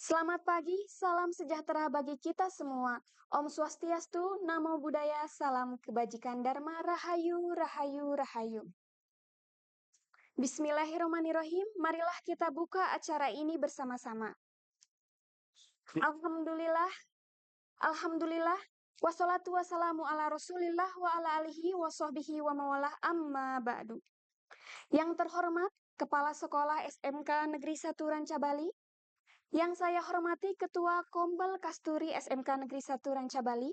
Selamat pagi, salam sejahtera bagi kita semua. Om Swastiastu, Namo Buddhaya, salam kebajikan Dharma, Rahayu, Rahayu, Rahayu. Bismillahirrahmanirrahim, marilah kita buka acara ini bersama-sama. Alhamdulillah, Alhamdulillah, wassalatu wassalamu ala rasulillah wa ala alihi wa sahbihi wa mawalah amma ba'du. Yang terhormat, Kepala Sekolah SMK Negeri 1 Rancabali, yang saya hormati Ketua Kombel Kasturi SMK Negeri 1 Rancabali,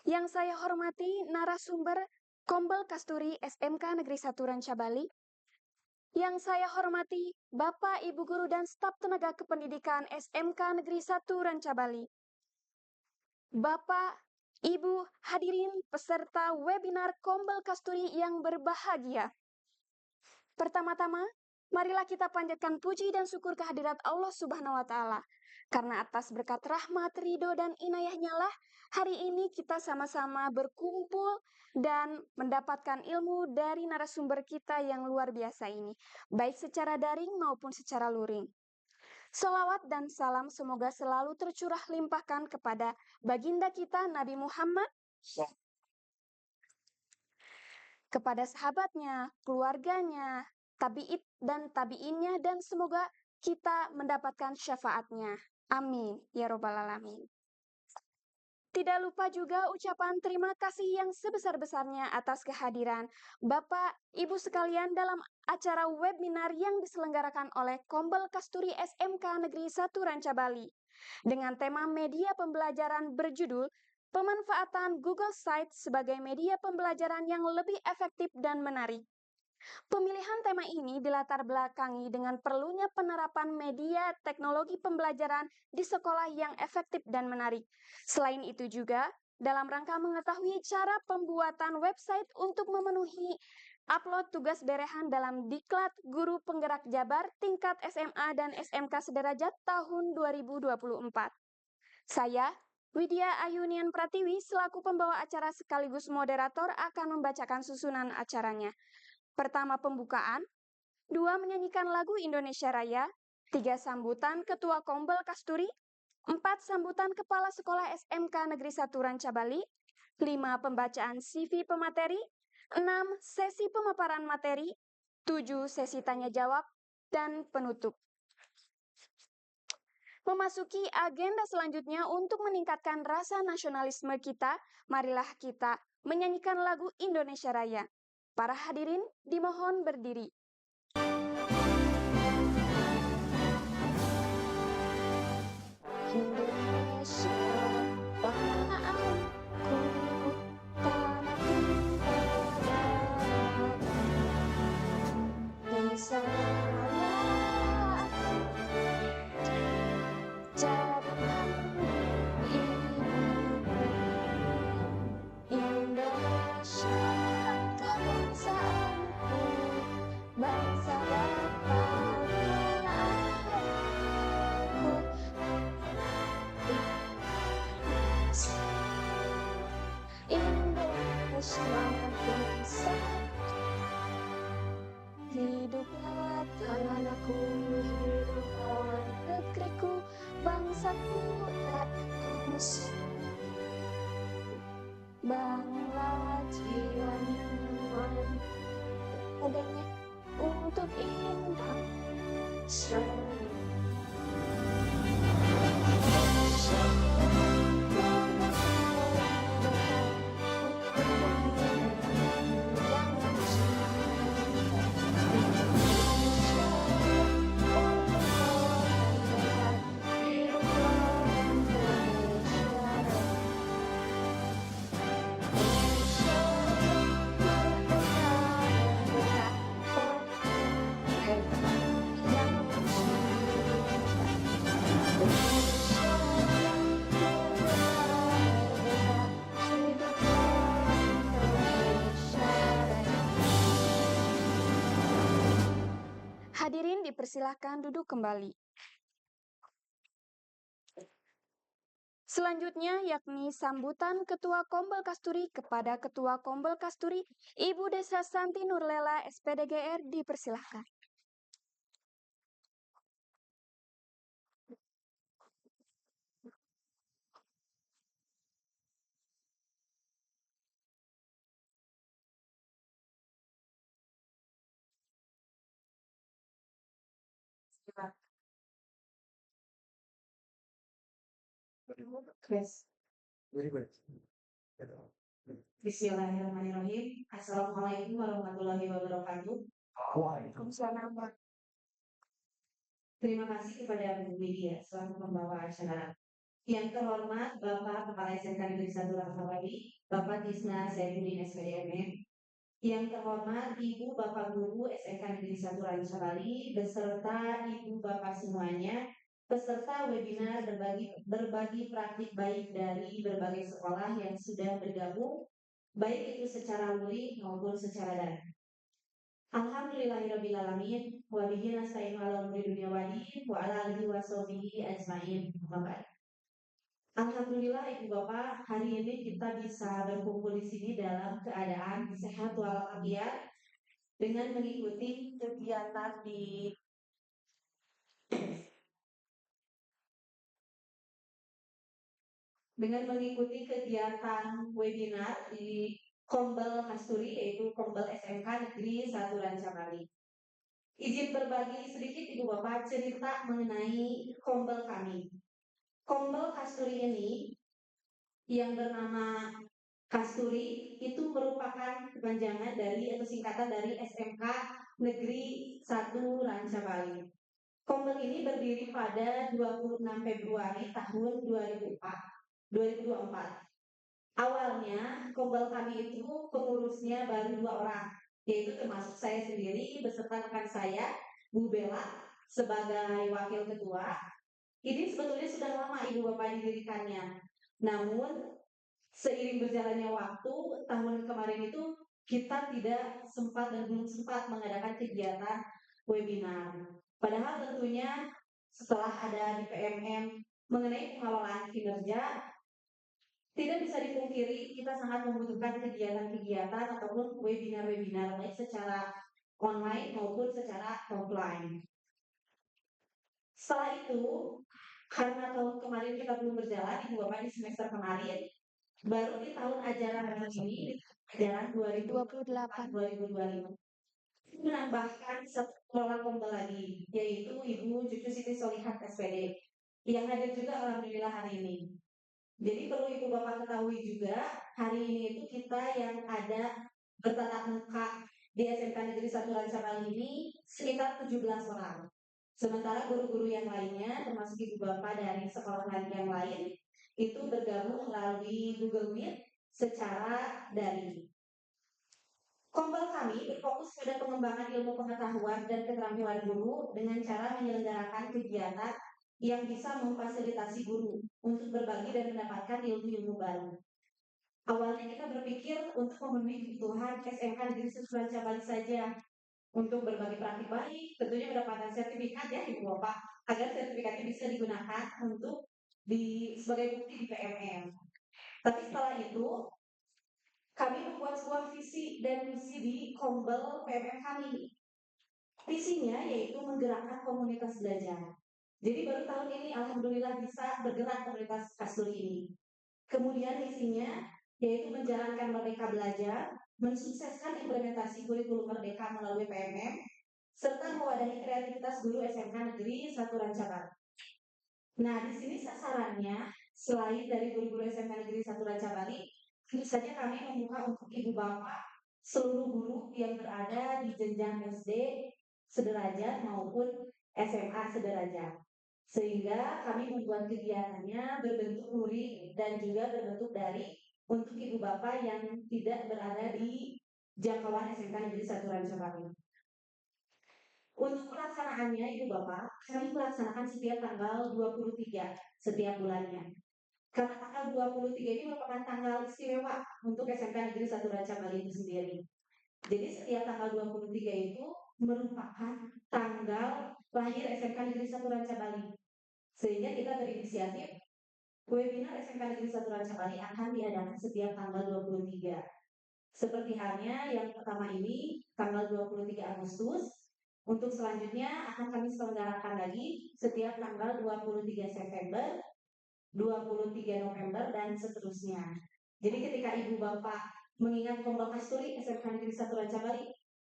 yang saya hormati narasumber Kombel Kasturi SMK Negeri 1 Rancabali, yang saya hormati Bapak, Ibu Guru dan staf tenaga kependidikan SMK Negeri 1 Rancabali, Bapak, Ibu, hadirin peserta webinar Kombel Kasturi yang berbahagia. Pertama-tama, marilah kita panjatkan puji dan syukur kehadirat Allah Subhanahu wa Ta'ala. Karena atas berkat rahmat, ridho, dan inayahnya lah, hari ini kita sama-sama berkumpul dan mendapatkan ilmu dari narasumber kita yang luar biasa ini, baik secara daring maupun secara luring. Salawat dan salam semoga selalu tercurah limpahkan kepada baginda kita Nabi Muhammad, kepada sahabatnya, keluarganya, tabi'in dan tabi'innya, dan semoga kita mendapatkan syafaatnya. Amin. Ya Robbal Alamin. Tidak lupa juga ucapan terima kasih yang sebesar-besarnya atas kehadiran Bapak, Ibu sekalian dalam acara webinar yang diselenggarakan oleh Kombel Kasturi SMK Negeri 1 Rancabali dengan tema media pembelajaran berjudul Pemanfaatan Google Sites sebagai media pembelajaran yang lebih efektif dan menarik. Pemilihan tema ini dilatar belakangi dengan perlunya penerapan media teknologi pembelajaran di sekolah yang efektif dan menarik. Selain itu juga, dalam rangka mengetahui cara pembuatan website untuk memenuhi upload tugas berehan dalam Diklat Guru Penggerak Jabar tingkat SMA dan SMK sederajat tahun 2024. Saya, Widya Ayunian Pratiwi, selaku pembawa acara sekaligus moderator akan membacakan susunan acaranya. Pertama, pembukaan. 2, menyanyikan lagu Indonesia Raya. 3, sambutan Ketua Kombel Kasturi. 4, sambutan Kepala Sekolah SMK Negeri 1 Rancabali. 5, pembacaan CV pemateri. 6, sesi pemaparan materi. 7, sesi tanya jawab. Dan penutup. Memasuki agenda selanjutnya untuk meningkatkan rasa nasionalisme kita, marilah kita menyanyikan lagu Indonesia Raya. Para hadirin dimohon berdiri. Indonesia, tanahku, tanahku padamu, di sana jadikan hidupku. Indonesia, bangsaku, bangsa Indonesia, hiduplah tanahku, hiduplah negeriku, bangsaku tak terus. Bangunlah jiwanya adanya untuk Indonesia. Hadirin dipersilahkan duduk kembali. Selanjutnya yakni sambutan Ketua Kombel Kasturi kepada Ketua Kombel Kasturi, Ibu Desa Santi Nurlela SPDGR, dipersilahkan. Chris. Bismillahirrahmanirrahim. Assalamualaikum warahmatullahi wabarakatuh. Waalaikumsalam. Terima kasih kepada Bu Media selaku pembawa acara. Yang terhormat Bapak Kepala SMK Negeri 1 Langkabali, Bapak Tisna Saifuddin SPDMM. Yang terhormat Ibu Bapak Guru SMK Negeri 1 Langkabali beserta Ibu Bapak semuanya, peserta webinar berbagi praktik baik dari berbagai sekolah yang sudah bergabung, baik itu secara luring maupun secara daring. Alhamdulillahirrabbilalamin wa bihi nasta'inu ala umuri dunya wa din wa ala alihi wa sahbihi ajmain. Alhamdulillah Ibu Bapak, hari ini kita bisa berkumpul di sini dalam keadaan sehat walafiat dengan mengikuti kegiatan webinar di Kombel Kasturi, yaitu Kombel SMK Negeri 1 Rancabali. Izin berbagi sedikit Ibu Bapak cerita mengenai Kombel kami. Kombel Kasturi ini yang bernama Kasturi itu merupakan kepanjangan dari atau singkatan dari SMK Negeri 1 Rancabali. Kombel ini berdiri pada 26 Februari tahun 2024. Awalnya Kombel kami itu pengurusnya baru 2 orang, yaitu termasuk saya sendiri beserta rekan saya, Bu Bella, sebagai wakil ketua. Ini sebetulnya sudah lama Ibu Bapak didirikannya. Namun seiring berjalannya waktu, tahun kemarin itu kita tidak sempat dan belum sempat mengadakan kegiatan webinar. Padahal tentunya setelah ada di PMM mengenai pengelolaan kinerja, tidak bisa dipungkiri kita sangat membutuhkan kegiatan-kegiatan ataupun webinar-webinar baik secara online maupun secara offline. Setelah itu, karena tahun kemarin kita belum berjalan, Ibu Bapak di semester kemarin, baru di tahun ajaran ini, ajaran 2028-2025, menambahkan satu orang Kombel lagi, yaitu Ibu Cucu Siti Solihat SPD, yang hadir juga alhamdulillah hari ini. Jadi perlu Ibu Bapak ketahui juga, hari ini itu kita yang ada bertatap muka di SMK Negeri 1 Rancabali ini sekitar 17 orang. Sementara guru-guru yang lainnya, termasuk Ibu Bapak dari sekolah lain yang lain, itu bergabung melalui Google Meet secara daring. Kombel kami berfokus pada pengembangan ilmu pengetahuan dan keterampilan guru dengan cara menyelenggarakan kegiatan yang bisa memfasilitasi guru untuk berbagi dan mendapatkan ilmu-ilmu baru. Awalnya kita berpikir untuk memenuhi kebutuhan SMK Negeri 1 Rancabali saja, untuk berbagi praktik baik, tentunya mendapatkan sertifikat ya Ibu Bapak, agar sertifikatnya bisa digunakan untuk sebagai bukti di PMM. Tapi setelah itu, kami membuat sebuah visi dan misi di Kombel PMM kami. Visinya yaitu menggerakkan komunitas belajar. Jadi baru tahun ini alhamdulillah bisa bergerak komunitas Kasturi ini. Kemudian misinya yaitu menjalankan Merdeka Belajar, mensukseskan implementasi kurikulum Merdeka melalui PMM, serta mewadahi kreativitas guru SMK Negeri 1 Rancabali. Nah, di sini sasarannya selain dari guru-guru SMK Negeri 1 Rancabali, tentu saja kami membuka untuk Ibu Bapak seluruh guru yang berada di jenjang SD sederajat maupun SMA sederajat. Sehingga kami membuat kegiatannya berbentuk luring dan juga berbentuk daring untuk Ibu Bapak yang tidak berada di jangkauan SMK Negeri 1 Rancabali. Untuk pelaksanaannya Ibu Bapak, kami melaksanakan setiap tanggal 23 setiap bulannya. Karena tanggal 23 ini merupakan tanggal istimewa untuk SMK Negeri 1 Rancabali itu sendiri. Jadi setiap tanggal 23 itu merupakan tanggal lahir SMK Negeri 1 Rancabali. Sehingga kita berinisiatif webinar SMK Negeri 1 Rancabali akan diadakan setiap tanggal 23. Seperti halnya yang pertama ini tanggal 23 Agustus. Untuk selanjutnya akan kami selenggarakan lagi setiap tanggal 23 September, 23 November, dan seterusnya. Jadi ketika Ibu Bapak mengingat Kombel Kasturi SMK Negeri 1 Rancabali,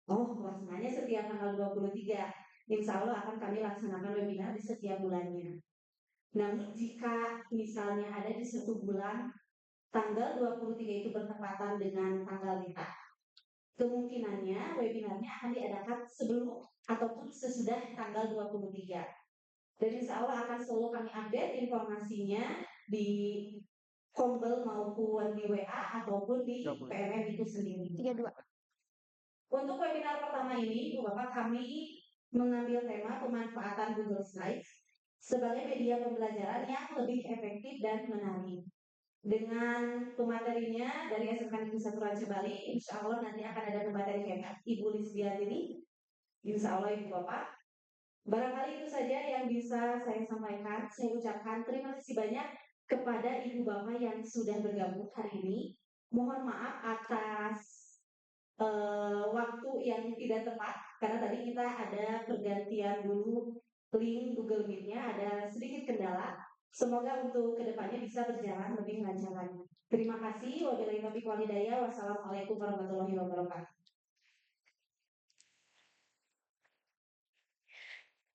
oh pelaksananya setiap tanggal 23. insya Allah akan kami laksanakan webinar di setiap bulannya. Namun jika misalnya ada di satu bulan, tanggal 23 itu bertepatan dengan tanggal nikah, kemungkinannya webinarnya akan diadakan sebelum ataupun sesudah tanggal 23. Dan insya Allah akan selalu kami update informasinya di Kombel maupun di WA ataupun di PMM itu sendiri. 32. Untuk webinar pertama ini, Ibu Bapak, kami mengambil tema pemanfaatan Google Slides sebagai media pembelajaran yang lebih efektif dan menarik. Dengan pematerinya dari SMK Negeri 1 Ranca Bali, insya Allah nanti akan ada pemateri hebat Ibu Lisdiatini. Insya Allah Ibu Bapak. Barangkali itu saja yang bisa saya sampaikan. Saya ucapkan terima kasih banyak kepada Ibu Bapak yang sudah bergabung hari ini. Mohon maaf atas waktu yang tidak tepat, karena tadi kita ada pergantian dulu link Google Meet-nya, ada sedikit kendala. Semoga untuk kedepannya bisa berjalan lebih lancar lagi. Terima kasih. Wabillahi taufiq wal hidayah. Wassalamualaikum warahmatullahi wabarakatuh.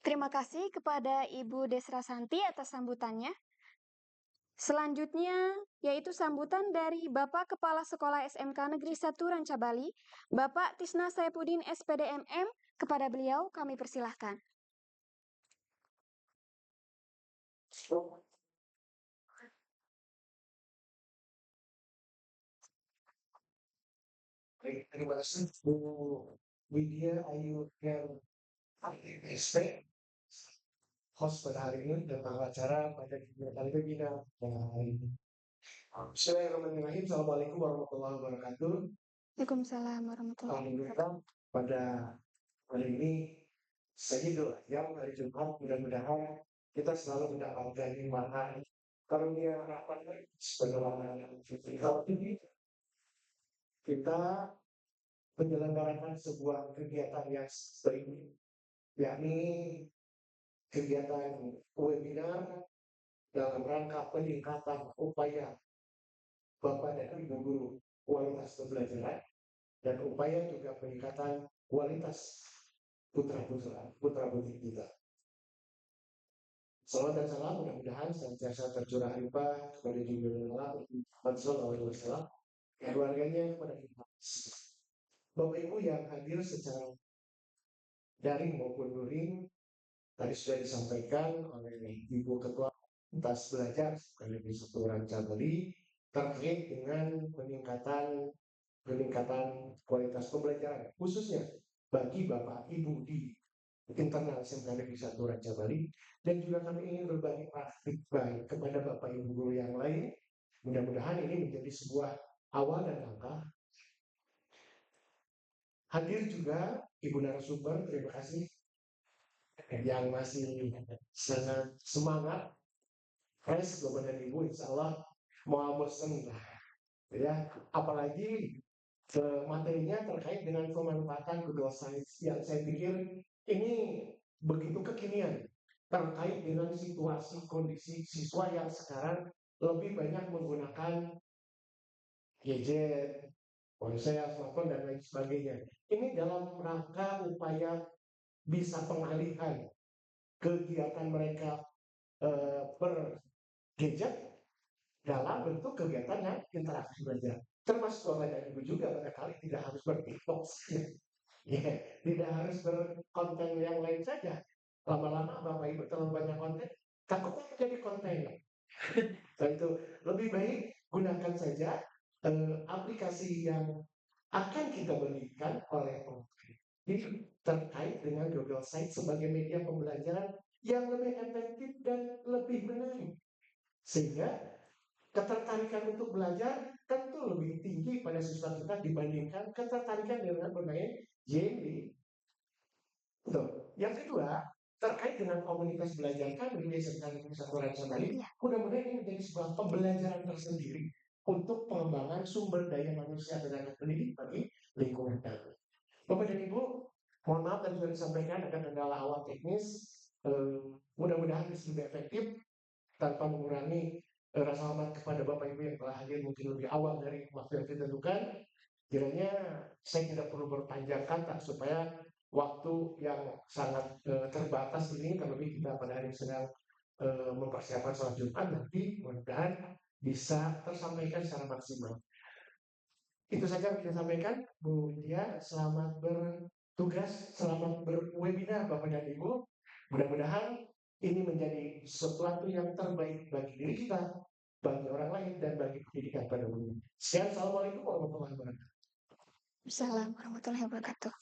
Terima kasih kepada Ibu Desra Santi atas sambutannya. Selanjutnya, yaitu sambutan dari Bapak Kepala Sekolah SMK Negeri 1 Ranca Bali, Bapak Tisna Saipudin SPDMM. Kepada beliau kami persilahkan. Baik, terima kasih Bu Widya Ayu SP, host pada hari ini dan pengacara pada kegiatan webinar hari ini. Bismillahirrahmanirrahim. Assalamualaikum warahmatullahi wabarakatuh. Waalaikumsalam warahmatullahi wabarakatuh. Alhamdulillah pada hari ini Sayyidul Ayyam, hari Jumat, mudah-mudahan kita selalu mendapatkan limpahan karunia rahmat sebagaimana ini kita menyelenggarakan sebuah kegiatan yang seperti yakni kegiatan webinar dalam rangka peningkatan upaya Bapak dan Ibu guru kualitas pembelajaran dan upaya juga peningkatan kualitas putra-putri kita. Salam dan salam mudah-mudahan senantiasa tercurah limpah kepada junjungan Allah Muhammad SAW, keluarganya, kepada kita. Bapak Ibu yang hadir secara daring maupun luring, tadi sudah disampaikan oleh Ibu Ketua Lintas Belajar Negeri 1 Ranca Bali terkait dengan peningkatan kualitas pembelajaran, khususnya bagi Bapak Ibu di internal SMK Negeri 1 Ranca Bali, dan juga kami ingin berbagi praktik baik kepada Bapak Ibu guru yang lain. Mudah-mudahan ini menjadi sebuah awal dan langkah. Hadir juga Ibu narasumber, terima kasih yang masih sangat semangat, fresh Bapak dan Ibu, insya Allah mau bosen lah, ya. Apalagi materinya terkait dengan pemanfaatan Google Slides yang saya pikir ini begitu kekinian terkait dengan situasi kondisi siswa yang sekarang lebih banyak menggunakan gadget, ponsel, smartphone, dan lain sebagainya. Ini dalam rangka upaya bisa pengalihan kegiatan mereka bergadget dalam bentuk kegiatan yang interaktif belajar. Termasuk Bapak dan Ibu juga barangkali tidak harus ber-TikTok saja. Ya, tidak harus berkonten yang lain saja. Lama-lama Bapak Ibu terlalu banyak konten, takutnya menjadi konten. Nah itu lebih baik gunakan saja aplikasi yang akan kita berikan oleh ini terkait dengan Google Sites sebagai media pembelajaran yang lebih efektif dan lebih menarik, sehingga ketertarikan untuk belajar tentu lebih tinggi pada siswa kita dibandingkan ketertarikan dengan bermain game. Yang kedua, terkait dengan komunitas belajar kami di SMK Negeri 1 Ranca Bali, mudah-mudahan ini menjadi sebuah pembelajaran tersendiri untuk pengembangan sumber daya manusia tenaga pendidik bagi lingkungan kami. Bapak dan Ibu, mohon maaf tadi sudah disampaikan ada kendala awal teknis. Mudah-mudahan bisa lebih efektif tanpa mengurangi rasa hormat kepada Bapak Ibu yang telah hadir mungkin lebih awal dari waktu yang ditentukan. Kiranya saya tidak perlu berpanjang kata supaya waktu yang sangat terbatas ini, terlebih kita pada hari yang sedang mempersiapkan sholat Jumat, nanti mudah-mudahan bisa tersampaikan secara maksimal. Itu saja yang kita sampaikan, Bu Widya. Selamat bertugas, selamat berwebinar Bapak dan Ibu. Mudah-mudahan ini menjadi sesuatu yang terbaik bagi diri kita, bagi orang lain, dan bagi pendidikan pada umumnya. Sekian, Assalamualaikum warahmatullahi wabarakatuh. Assalamualaikum warahmatullahi wabarakatuh.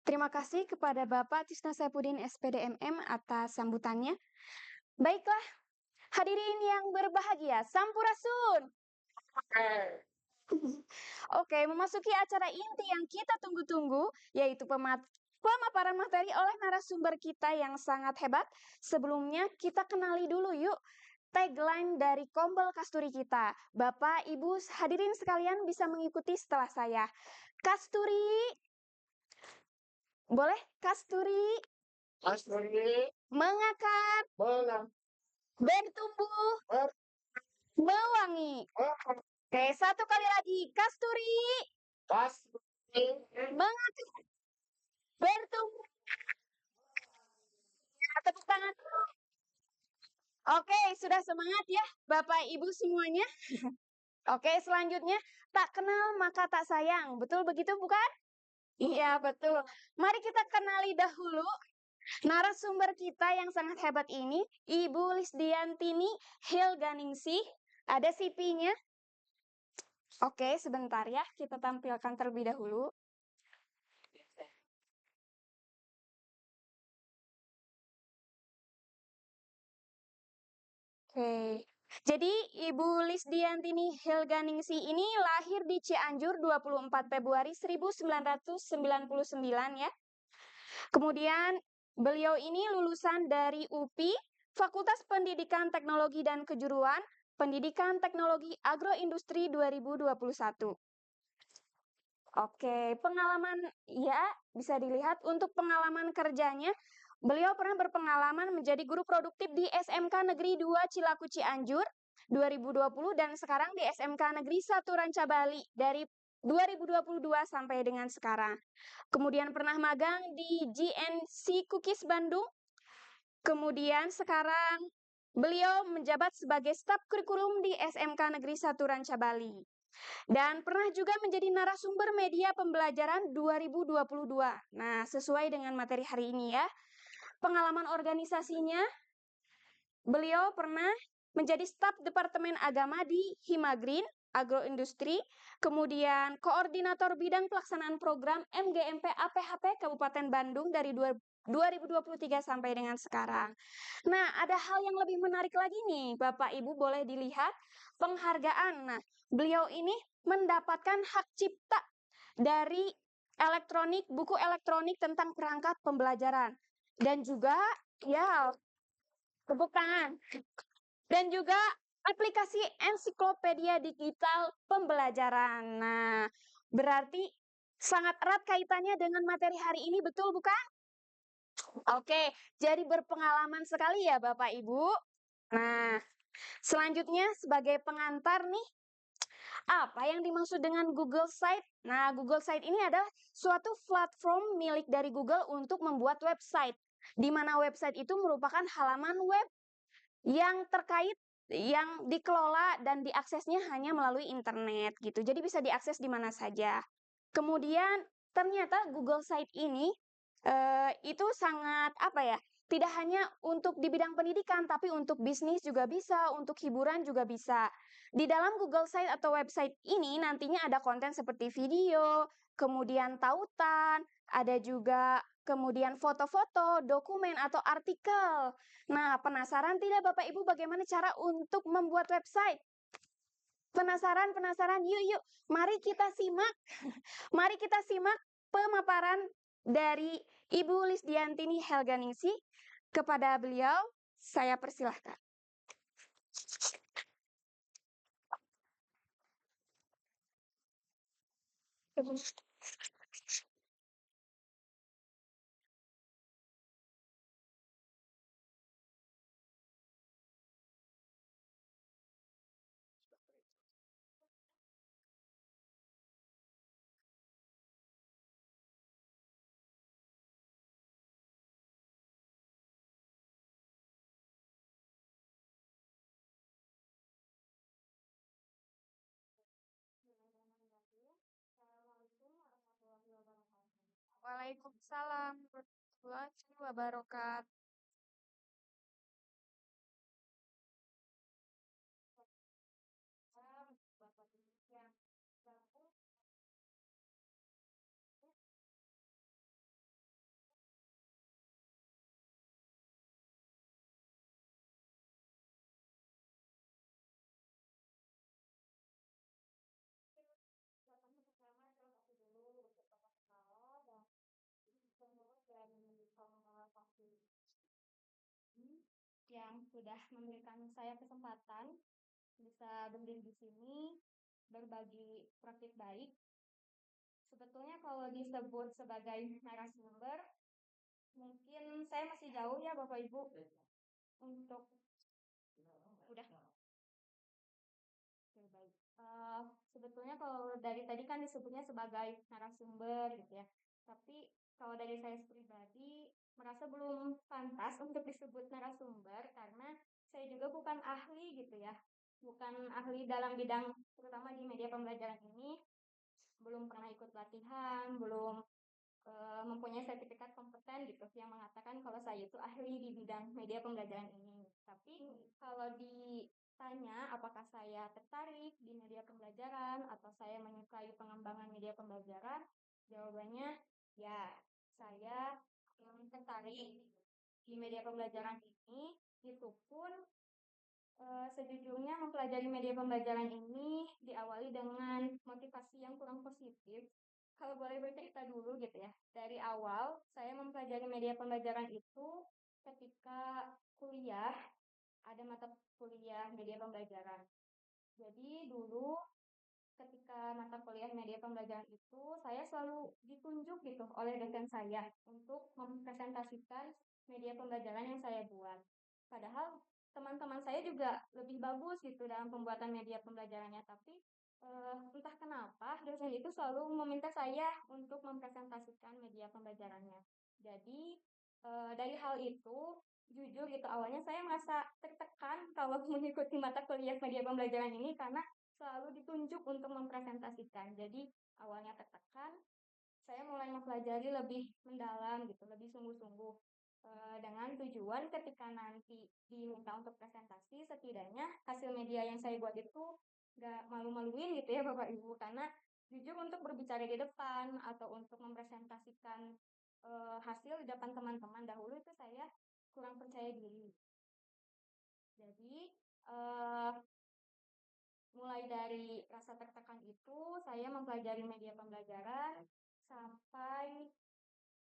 Terima kasih kepada Bapak Tisna Saipudin SPDMM atas sambutannya. Baiklah, hadirin yang berbahagia, Sampurasun. Oke, memasuki acara inti yang kita tunggu-tunggu, yaitu pemaparan materi oleh narasumber kita yang sangat hebat. Sebelumnya, kita kenali dulu yuk tagline dari Kompel Kasturi kita. Bapak, Ibu, hadirin sekalian bisa mengikuti setelah saya. Kasturi, boleh? Kasturi, Kasturi, mengakar, bertumbuh, mewangi. Oke, satu kali lagi. Kasturi, mengakar, bertumbuh. Tepuk tangan. Oke, sudah semangat ya Bapak Ibu semuanya? Oke, selanjutnya, tak kenal maka tak sayang. Betul begitu bukan? Iya, betul. Mari kita kenali dahulu narasumber kita yang sangat hebat ini, Ibu Lisdiantini Hilganingsih. Ada CV-nya? Oke, sebentar ya, kita tampilkan terlebih dahulu. Oke, jadi Ibu Lisdiantini Hilganingsih ini lahir di Cianjur 24 Februari 1999 ya. Kemudian beliau ini lulusan dari UPI, Fakultas Pendidikan Teknologi dan Kejuruan, Pendidikan Teknologi Agroindustri 2021. Oke, pengalaman ya bisa dilihat untuk pengalaman kerjanya. Beliau pernah berpengalaman menjadi guru produktif di SMK Negeri 2 Cilaku Cianjur 2020 dan sekarang di SMK Negeri 1 Ranca Bali dari 2022 sampai dengan sekarang. Kemudian pernah magang di GNC Cookies Bandung. Kemudian sekarang beliau menjabat sebagai staf kurikulum di SMK Negeri 1 Ranca Bali. Dan pernah juga menjadi narasumber media pembelajaran 2022. Nah, sesuai dengan materi hari ini ya. Pengalaman organisasinya, beliau pernah menjadi staf Departemen Agama di Himagreen Agroindustri, kemudian koordinator bidang pelaksanaan program MGMP APHP Kabupaten Bandung dari 2023 sampai dengan sekarang. Nah, ada hal yang lebih menarik lagi nih, Bapak Ibu boleh dilihat penghargaan. Nah, beliau ini mendapatkan hak cipta dari buku elektronik tentang perangkat pembelajaran. Dan juga, ya, tepuk tangan. Dan juga aplikasi ensiklopedia digital pembelajaran. Nah, berarti sangat erat kaitannya dengan materi hari ini, betul bukan? Oke, jadi berpengalaman sekali ya Bapak Ibu. Nah, selanjutnya sebagai pengantar nih, apa yang dimaksud dengan Google Site? Nah, Google Site ini adalah suatu platform milik dari Google untuk membuat website, di mana website itu merupakan halaman web yang terkait yang dikelola dan diaksesnya hanya melalui internet gitu. Jadi bisa diakses di mana saja. Kemudian ternyata Google Site ini itu sangat apa ya? Tidak hanya untuk di bidang pendidikan, tapi untuk bisnis juga bisa, untuk hiburan juga bisa. Di dalam Google Site atau website ini nantinya ada konten seperti video, kemudian tautan, ada juga kemudian foto-foto, dokumen atau artikel. Nah, penasaran tidak Bapak Ibu bagaimana cara untuk membuat website? Penasaran? Yuk, yuk. Mari kita simak. Mari kita simak pemaparan dari Ibu Lisdiantini Hilganingsih. Kepada beliau, saya persilahkan. Waalaikumsalam warahmatullahi wabarakatuh. Bapak Ibu yang gabung. Pertama saya kasih dulu untuk Bapak Kepala dan pengurus dari Fakultas yang sudah memberikan saya kesempatan bisa berdiri di sini berbagi praktik baik. Sebetulnya kalau disebut sebagai narasumber, mungkin saya masih jauh ya Bapak Ibu untuk udah. Oke, baik. Sebetulnya kalau dari tadi kan disebutnya sebagai narasumber gitu ya. Tapi kalau dari saya pribadi merasa belum pantas untuk disebut narasumber karena saya juga bukan ahli gitu ya. Bukan ahli dalam bidang terutama di media pembelajaran ini. Belum pernah ikut latihan, belum mempunyai sertifikat kompeten gitu yang mengatakan kalau saya itu ahli di bidang media pembelajaran ini. Tapi kalau ditanya apakah saya tertarik di media pembelajaran atau saya menyukai pengembangan media pembelajaran, jawabannya ya, saya tertarik di media pembelajaran ini. Itu pun sejujurnya mempelajari media pembelajaran ini diawali dengan motivasi yang kurang positif. Kalau boleh bercerita dulu gitu ya, dari awal saya mempelajari media pembelajaran itu ketika kuliah, ada mata kuliah media pembelajaran. Jadi dulu ketika mata kuliah media pembelajaran itu, saya selalu ditunjuk gitu oleh dosen saya untuk mempresentasikan media pembelajaran yang saya buat. Padahal teman-teman saya juga lebih bagus gitu dalam pembuatan media pembelajarannya, tapi entah kenapa dosen itu selalu meminta saya untuk mempresentasikan media pembelajarannya. Jadi dari hal itu, jujur gitu awalnya saya merasa tertekan kalau mengikuti mata kuliah media pembelajaran ini karena selalu ditunjuk untuk mempresentasikan. Jadi awalnya tertekan, saya mulai mempelajari lebih mendalam gitu, lebih sungguh-sungguh dengan tujuan ketika nanti diminta untuk presentasi, setidaknya hasil media yang saya buat itu nggak malu-maluin gitu ya Bapak Ibu, karena jujur untuk berbicara di depan atau untuk mempresentasikan hasil di depan teman-teman dahulu itu saya kurang percaya diri. Jadi eh, mulai dari rasa tertekan itu, saya mempelajari media pembelajaran sampai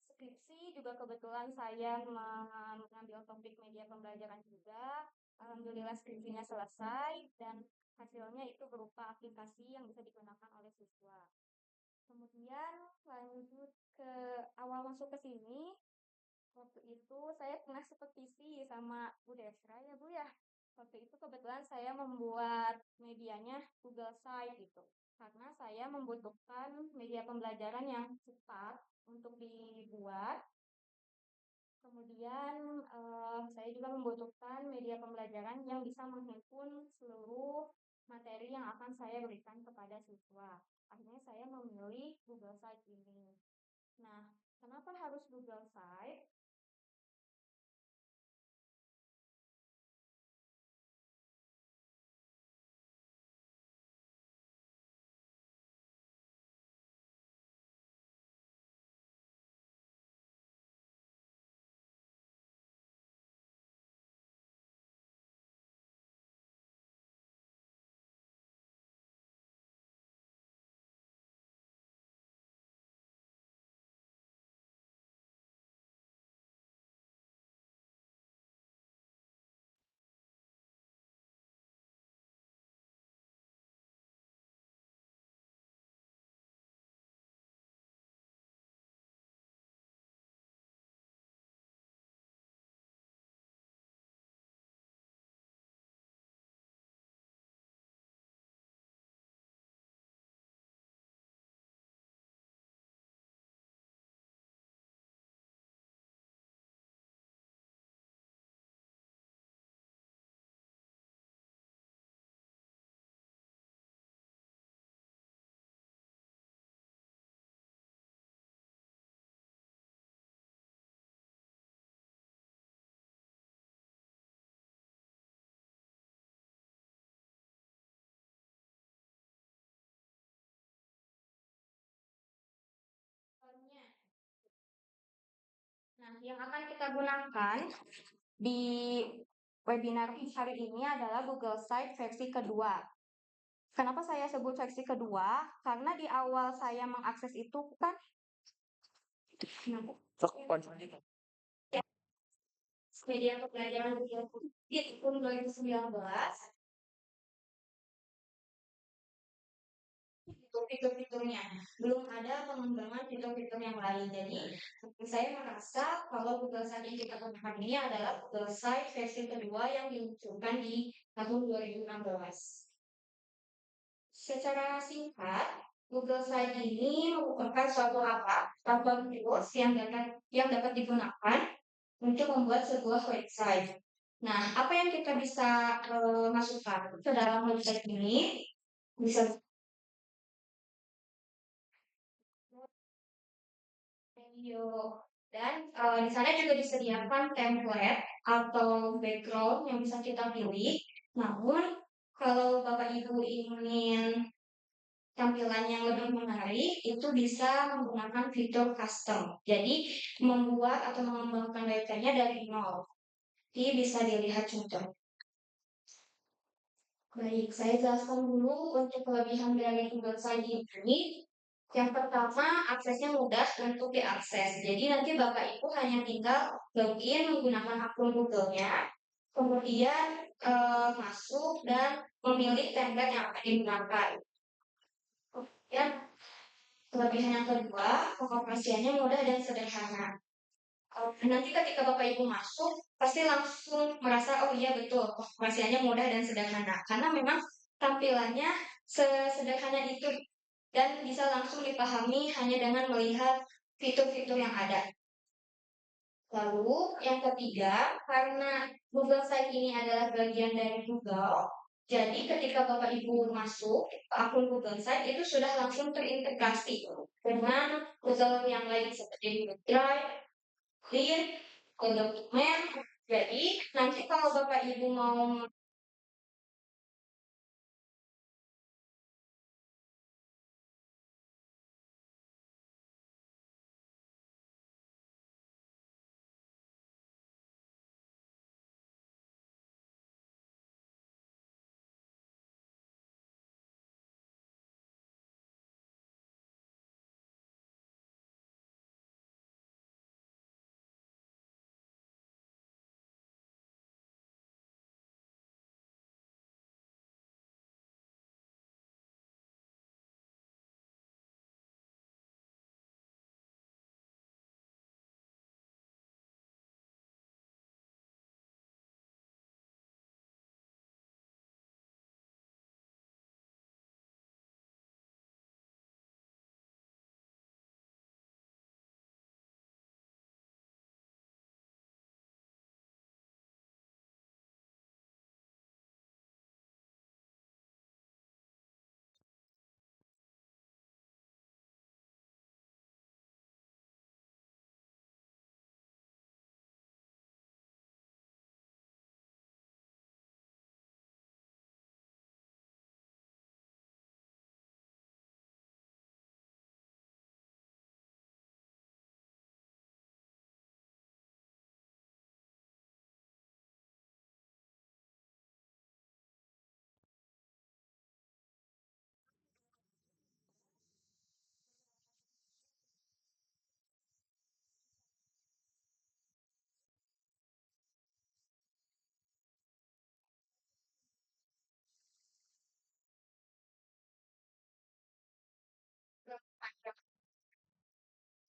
skripsi juga kebetulan saya mengambil topik media pembelajaran juga. Alhamdulillah skripsinya selesai dan hasilnya itu berupa aplikasi yang bisa digunakan oleh siswa. Kemudian lanjut ke awal masuk ke sini, waktu itu saya pernah sepetisi sama Bu Desra ya Bu ya. Waktu itu kebetulan saya membuat medianya Google Site gitu. Karena saya membutuhkan media pembelajaran yang cepat untuk dibuat. Kemudian saya juga membutuhkan media pembelajaran yang bisa menghimpun seluruh materi yang akan saya berikan kepada siswa. Akhirnya saya memilih Google Site ini. Nah, kenapa harus Google Site? yang akan kita gunakan di webinar hari ini adalah Google Site versi kedua. Kenapa saya sebut versi kedua? Karena di awal saya mengakses itu kan media pembelajaran Google Meet tahun 2019, fitur-fiturnya belum ada pengembangan fitur-fitur yang lain. Jadi saya merasa kalau Google Site yang kita gunakan ini adalah Google Site versi kedua yang diluncurkan di tahun 2016. Secara singkat, Google Site ini merupakan suatu platform tools yang dapat digunakan untuk membuat sebuah website. Nah, apa yang kita bisa masukkan ke dalam website ini? Bisa video dan di sana juga disediakan template atau background yang bisa kita pilih. Namun kalau Bapak Ibu ingin tampilan yang lebih menarik, itu bisa menggunakan fitur custom. Jadi membuat atau mengembangkan website-nya dari nol. Jadi bisa dilihat contoh. Baik, saya jelaskan dulu untuk kelebihan dari Google Site ini. Yang pertama, aksesnya mudah untuk diakses. Jadi nanti Bapak Ibu hanya tinggal login menggunakan akun Google-nya, kemudian masuk dan memilih template yang akan digunakan. Kemudian kelebihan yang kedua, pengoperasiannya mudah dan sederhana. Nanti ketika Bapak Ibu masuk, pasti langsung merasa, oh iya betul, pengoperasiannya mudah dan sederhana. Karena memang tampilannya sesederhana itu dan bisa langsung dipahami hanya dengan melihat fitur-fitur yang ada. Lalu yang ketiga, karena Google Site ini adalah bagian dari Google, jadi ketika Bapak Ibu masuk ke akun Google Site itu sudah langsung terintegrasi dengan Google yang lain seperti Google Drive, Clear, Google Document. Jadi nanti kalau Bapak Ibu mau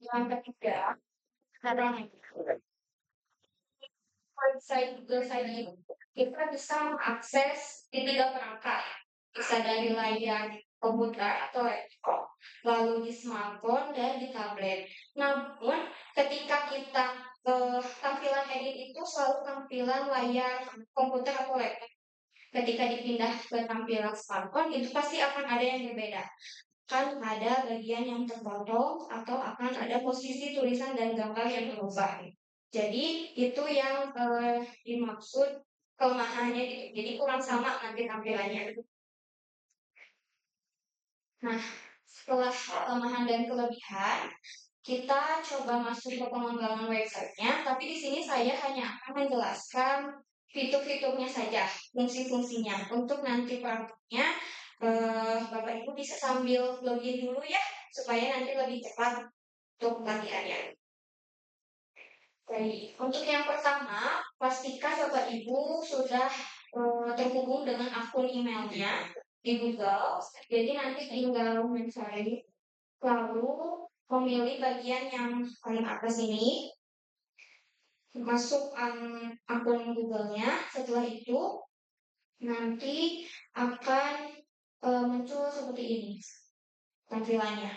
yang ketiga, adalah website Google Site ini kita bisa mengakses di 3 perangkat, bisa dari layar komputer atau laptop, lalu di smartphone dan di tablet. Namun ketika kita tampilan edit itu selalu tampilan layar komputer atau laptop. Ketika dipindah ke tampilan smartphone itu pasti akan ada yang berbeda. Kan ada bagian yang terpotong atau akan ada posisi tulisan dan gambar yang berubah. Jadi itu yang dimaksud kelemahannya gitu. Jadi kurang sama nanti tampilannya. Nah, setelah kelemahan dan kelebihan, kita coba masuk ke pengembangan websitenya, tapi di sini saya hanya akan menjelaskan fitur-fiturnya saja, fungsi-fungsinya. Untuk nanti praktiknya, Bapak Ibu bisa sambil login dulu ya, supaya nanti lebih cepat untuk latihannya. Baik, untuk yang pertama, pastikan Bapak Ibu sudah terhubung dengan akun emailnya di Google. Jadi nanti tinggal mencari, lalu memilih bagian yang paling atas ini, masuk akun Google-nya. Setelah itu nanti akan muncul seperti ini tampilannya.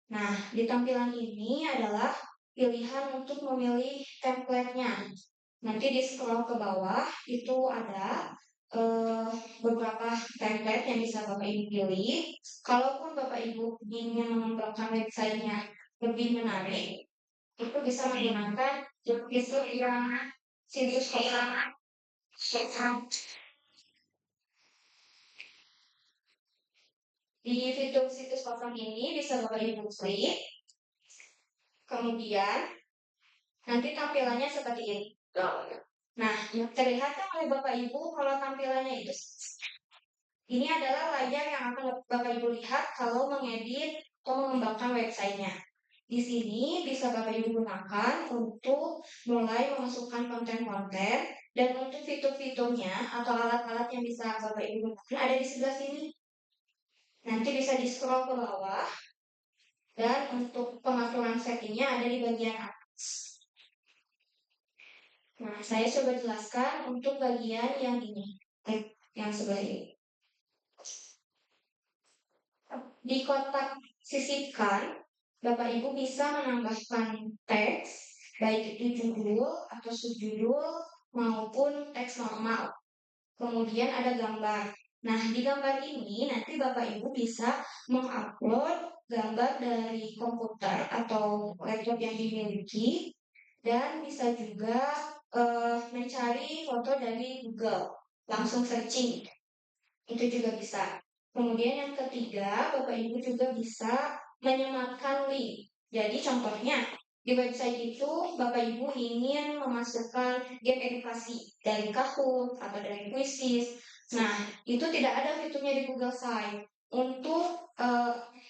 Nah, di tampilan ini adalah pilihan untuk memilih template-nya. Nanti di scroll ke bawah itu ada beberapa template yang bisa Bapak Ibu pilih. Kalaupun Bapak Ibu ingin mengembangkan websitenya lebih menarik, itu bisa menggunakan fitur yang situs kosong. Di fitur situs kosong ini bisa Bapak Ibu klik. Kemudian nanti tampilannya seperti ini. Nah, terlihat kan oleh Bapak Ibu kalau tampilannya itu. Ini adalah layar yang akan Bapak Ibu lihat kalau mengedit atau mengembangkan websitenya. Di sini bisa Bapak Ibu gunakan untuk mulai memasukkan konten-konten, dan untuk fitur-fiturnya atau alat-alat yang bisa Bapak Ibu gunakan ada di sebelah sini. Nanti bisa di scroll ke bawah, dan untuk pengaturan settingnya ada di bagian atas. Nah, saya coba jelaskan untuk bagian yang ini, yang sebelah ini. Di kotak sisipkan, Bapak Ibu bisa menambahkan teks, baik itu judul atau subjudul maupun teks normal. Kemudian ada gambar. Nah, di gambar ini nanti Bapak Ibu bisa mengupload gambar dari komputer atau laptop yang dimiliki, dan bisa juga mencari foto dari Google, langsung searching. Itu juga bisa. Kemudian yang ketiga, Bapak Ibu juga bisa menyematkan link. Jadi contohnya, di website itu Bapak Ibu ingin memasukkan game edukasi dari Kahoot atau dari Quizizz. Nah, itu tidak ada fiturnya di Google Site. Untuk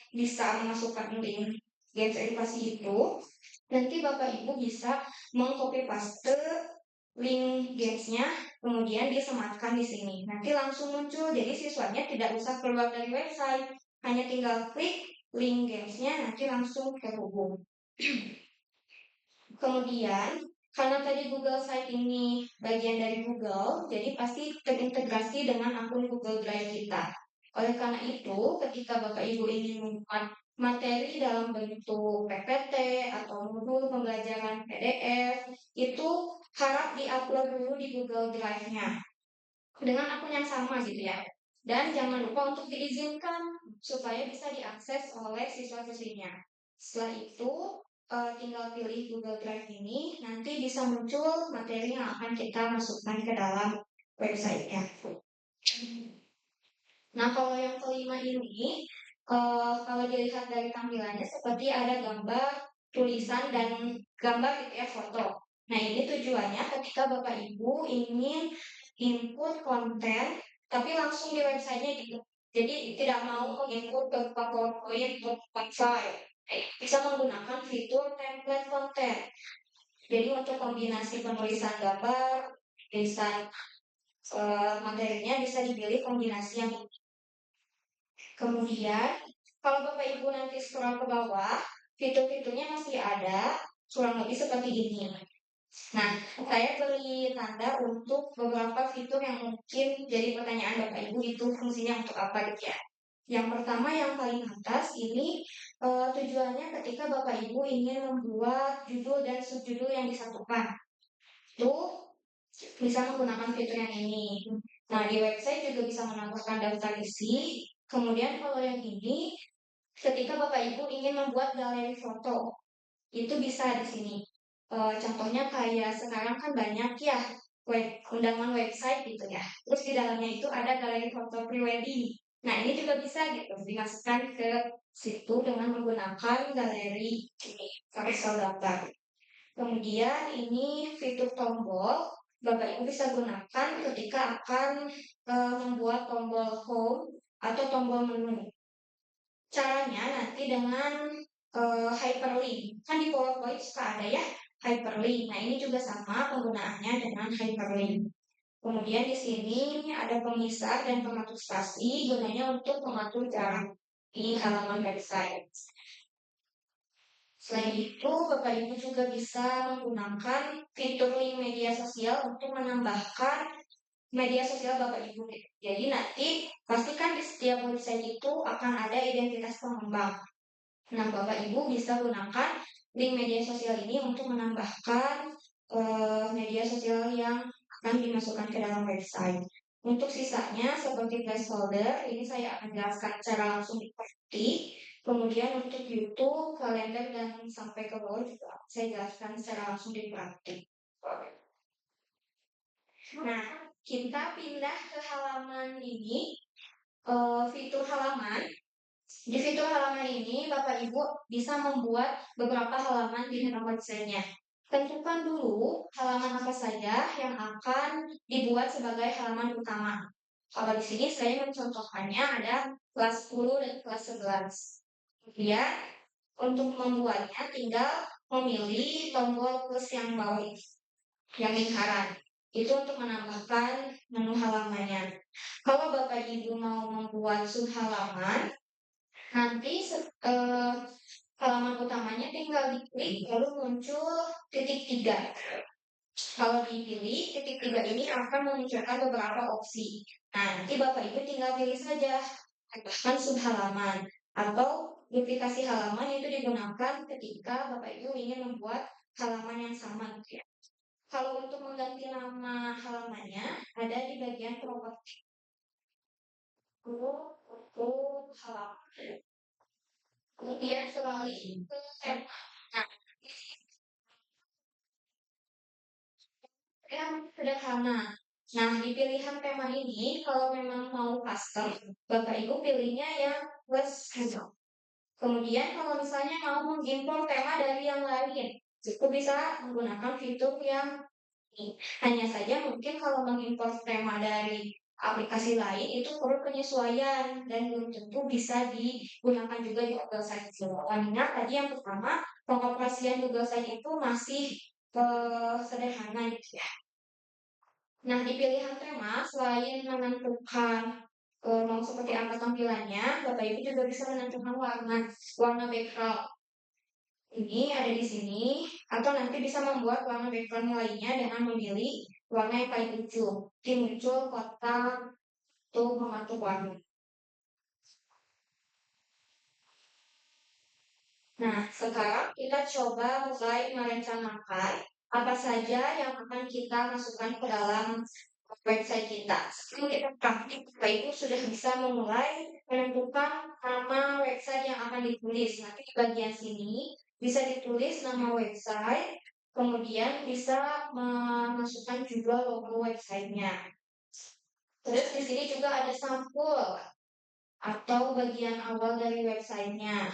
bisa memasukkan link games edukasi itu, nanti Bapak Ibu bisa mengcopy paste link gamesnya, kemudian disematkan di sini. Nanti langsung muncul, jadi siswanya tidak usah keluar dari website, hanya tinggal klik link gamesnya, nanti langsung terhubung. Kemudian, karena tadi Google Site ini bagian dari Google, jadi pasti terintegrasi dengan akun Google Drive kita. Oleh karena itu, ketika Bapak Ibu ingin membuat materi dalam bentuk PPT atau modul pembelajaran PDF, itu harap diupload dulu di Google Drive-nya dengan akun yang sama gitu ya. Dan jangan lupa untuk diizinkan supaya bisa diakses oleh siswa-siswinya. Setelah itu, tinggal pilih Google Drive ini, nanti bisa muncul materi yang akan kita masukkan ke dalam website-nya. Nah, kalau yang kelima ini, kalau dilihat dari tampilannya seperti ada gambar, tulisan, dan gambar gitu ya, foto. Nah, ini tujuannya ketika Bapak Ibu ingin input konten, tapi langsung di websitenya gitu. Jadi tidak mau menginput ke PowerPoint atau file. Bisa menggunakan fitur template konten. Jadi untuk kombinasi penulisan gambar, tulisan materinya bisa dipilih kombinasi yang ini. Kemudian, kalau Bapak Ibu nanti scroll ke bawah, fitur-fiturnya masih ada, kurang lebih seperti ini. Nah, saya beri tanda untuk beberapa fitur yang mungkin jadi pertanyaan Bapak Ibu, itu fungsinya untuk apa gitu ya. Yang pertama, yang paling atas ini tujuannya ketika Bapak Ibu ingin membuat judul dan subjudul yang disatukan. Itu bisa menggunakan fitur yang ini. Nah, di website juga bisa menambahkan daftar isi. Kemudian kalau yang ini, ketika Bapak Ibu ingin membuat galeri foto, itu bisa di sini. Contohnya kayak sekarang kan banyak ya undangan website gitu ya. Terus di dalamnya itu ada galeri foto prewedding. Nah, ini juga bisa gitu dimasukkan ke situ dengan menggunakan galeri ini, carousel daftar. Kemudian ini fitur tombol, Bapak Ibu bisa gunakan ketika akan membuat tombol home atau tombol menu. Caranya nanti dengan hyperlink. Kan di PowerPoint suka ada ya hyperlink. Nah, ini juga sama penggunaannya dengan hyperlink. Kemudian di sini ada pemisah dan pengatur spasi, gunanya untuk mengatur jarak di halaman website. Selain itu, Bapak Ibu juga bisa menggunakan fitur link media sosial untuk menambahkan media sosial Bapak Ibu. Jadi nanti pastikan di setiap website itu akan ada identitas pengembang. Nah, Bapak Ibu bisa gunakan link media sosial ini untuk menambahkan media sosial yang akan dimasukkan ke dalam website. Untuk sisanya seperti placeholder, ini saya akan jelaskan secara langsung di praktik. Kemudian untuk YouTube, kalender, dan sampai ke bawah juga saya jelaskan secara langsung di praktik. Nah, kita pindah ke halaman ini, fitur halaman. Di fitur halaman ini, Bapak Ibu bisa membuat beberapa halaman di dalam website-nya. Tentukan dulu halaman apa saja yang akan dibuat sebagai halaman utama. Kalau di sini saya mencontohkannya ada kelas 10 dan kelas 11. Kemudian untuk membuatnya tinggal memilih tombol plus yang bawah ini, yang lingkaran. Itu untuk menambahkan menu halamannya. Kalau Bapak Ibu mau membuat subhalaman, nanti halaman utamanya tinggal diklik lalu muncul titik 3. Kalau dipilih titik 3 ini akan memunculkan beberapa opsi. Nah, nanti Bapak Ibu tinggal pilih saja tambahkan subhalaman atau duplikasi halaman itu digunakan ketika Bapak Ibu ingin membuat halaman yang sama gitu ya. Kalau untuk mengganti nama halamannya ada di bagian properti. Untuk halaman. Kemudian beralih ke tema. Nah, yang sederhana. Nah, di pilihan tema ini, kalau memang mau custom, Bapak Ibu pilihnya yang plus custom. Kemudian kalau misalnya mau mengimpor tema dari yang lain, itu bisa menggunakan fitur yang ini. Hanya saja mungkin kalau mengimpor tema dari aplikasi lain itu perlu penyesuaian dan belum tentu bisa digunakan juga di Google Sites. Ingat tadi yang pertama, pengoperasian Google Sites itu masih sederhana gitu ya. Nah, di pilihan tema, selain menentukan mau seperti apa tampilannya, Bapak Ibu juga bisa menentukan warna background. Ini ada di sini, atau nanti bisa membuat warna background lainnya dengan memilih warna yang paling ujung. Nanti muncul kotak untuk mengatur warna. Nah, sekarang kita coba mulai merencanakan apa saja yang akan kita masukkan ke dalam website kita. Sebelum kita praktik, Bapak Ibu sudah bisa memulai menentukan nama website yang akan ditulis. Nanti di bagian sini bisa ditulis nama website, kemudian bisa memasukkan juga logo websitenya. Terus di sini juga ada sampul atau bagian awal dari websitenya.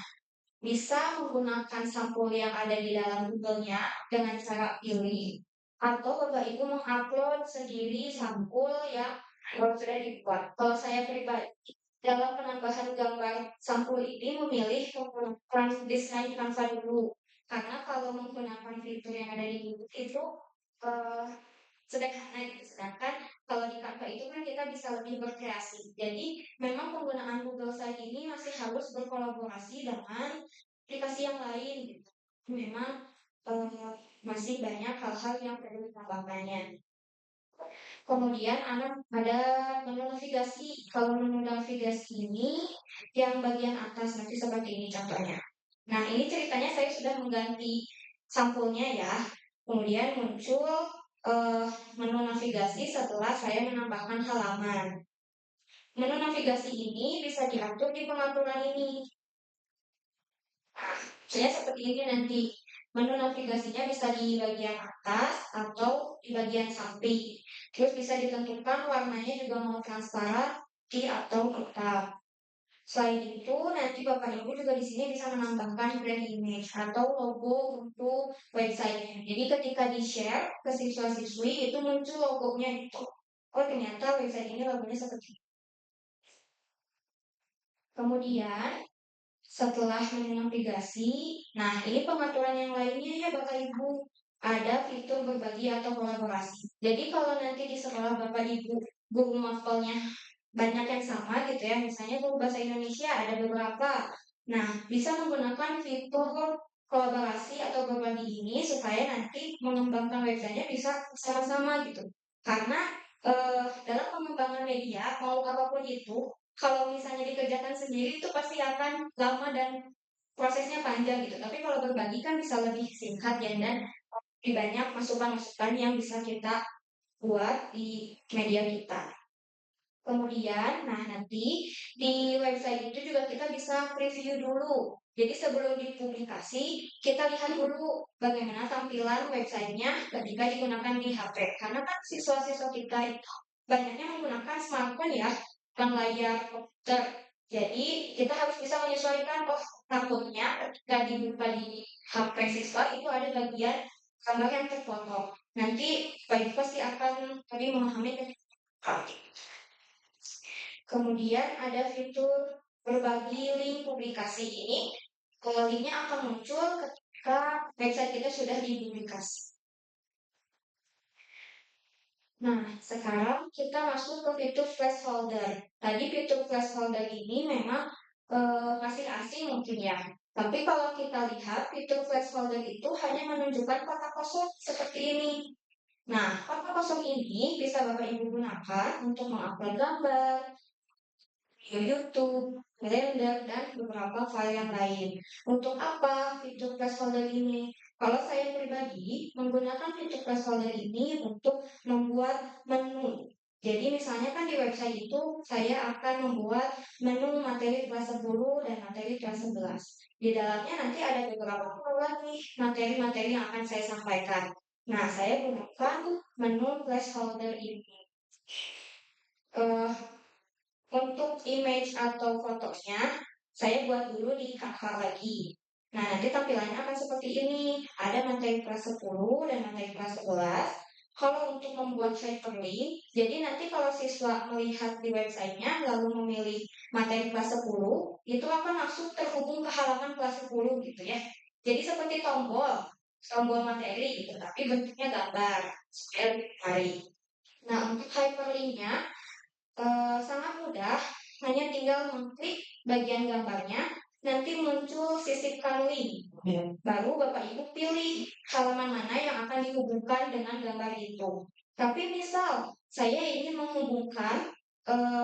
Bisa menggunakan sampul yang ada di dalam Google-nya dengan cara pilih. Atau Bapak Ibu mengupload sendiri sampul yang sudah dibuat. Kalau saya pribadi, dalam penambahan gambar sampul ini memilih menggunakan desain Canva dulu. Karena kalau menggunakan fitur yang ada di Google itu sederhana gitu. Sedangkan kalau di Canva itu kan kita bisa lebih berkreasi. Jadi memang penggunaan Google Site ini masih harus berkolaborasi dengan aplikasi yang lain gitu. Memang masih banyak hal-hal yang perlu ditambahkannya. Kemudian ada menu navigasi. Kalau menu navigasi ini yang bagian atas nanti seperti ini contohnya. Nah, ini ceritanya saya sudah mengganti sampulnya ya. Kemudian muncul menu navigasi setelah saya menambahkan halaman. Menu navigasi ini bisa diatur di pengaturan ini. Saya seperti ini nanti. Menu navigasinya bisa di bagian atas atau di bagian samping. Terus bisa ditentukan warnanya juga mau transparan bukti atau kitab. Selain itu, nanti Bapak Ibu juga di sini bisa menambahkan brand image atau logo untuk websitenya. Jadi ketika di-share ke siswa-siswi itu muncul logonya itu. Oh ternyata website ini logonya seperti ini. Kemudian setelah menavigasi, nah ini pengaturan yang lainnya ya Bapak Ibu. Ada fitur berbagi atau kolaborasi. Jadi kalau nanti di sekolah Bapak Ibu guru mapelnya banyak yang sama gitu ya, misalnya guru bahasa Indonesia ada beberapa. Nah, bisa menggunakan fitur kolaborasi atau berbagi ini supaya nanti mengembangkan websitenya bisa sama-sama gitu. Karena dalam pengembangan media, mau apapun itu, kalau misalnya dikerjakan sendiri itu pasti akan lama dan prosesnya panjang gitu. Tapi kalau berbagi kan bisa lebih singkat ya, dan lebih banyak masukan-masukan yang bisa kita buat di media kita. Kemudian, nah nanti di website itu juga kita bisa preview dulu. Jadi sebelum dipublikasi, kita lihat dulu bagaimana tampilan websitenya ketika digunakan di HP. Karena kan siswa-siswa kita itu banyaknya menggunakan smartphone ya, bukan layar komputer. Jadi kita harus bisa menyesuaikan, oh takutnya ketika dibuka di HP siswa itu ada bagian gambar yang terpotong. Nanti baik pasti akan lebih memahami ketika. Kemudian ada fitur berbagi link publikasi ini. Linknya akan muncul ketika website kita sudah dipublikasi. Nah, sekarang kita masuk ke fitur placeholder. Tadi fitur placeholder ini memang masih asing mungkin ya. Tapi kalau kita lihat fitur placeholder itu hanya menunjukkan kotak kosong seperti ini. Nah, kotak kosong ini bisa Bapak Ibu gunakan untuk mengupload gambar, video YouTube, Blender, dan beberapa file yang lain. Untuk apa fitur placeholder ini? Kalau saya pribadi menggunakan fitur placeholder ini untuk membuat menu. Jadi misalnya kan di website itu saya akan membuat menu materi kelas 10 dan materi kelas 11. Di dalamnya nanti ada beberapa program nih materi-materi yang akan saya sampaikan. Nah, saya gunakan menu placeholder ini. Untuk image atau fotonya, saya buat dulu di Canva lagi. Nah, nanti tampilannya akan seperti ini. Ada materi kelas 10 dan materi kelas 11. Kalau untuk membuat hyperlink, jadi nanti kalau siswa melihat di websitenya lalu memilih materi kelas 10, itu akan langsung terhubung ke halaman kelas 10 gitu ya. Jadi seperti tombol materi gitu, tapi bentuknya gambar, supaya lebih menarik. Nah, untuk hyperlinknya, sangat mudah, hanya tinggal mengklik bagian gambarnya, nanti muncul sisipkan link. Baru Bapak Ibu pilih halaman mana yang akan dihubungkan dengan gambar itu. Tapi misal saya ingin menghubungkan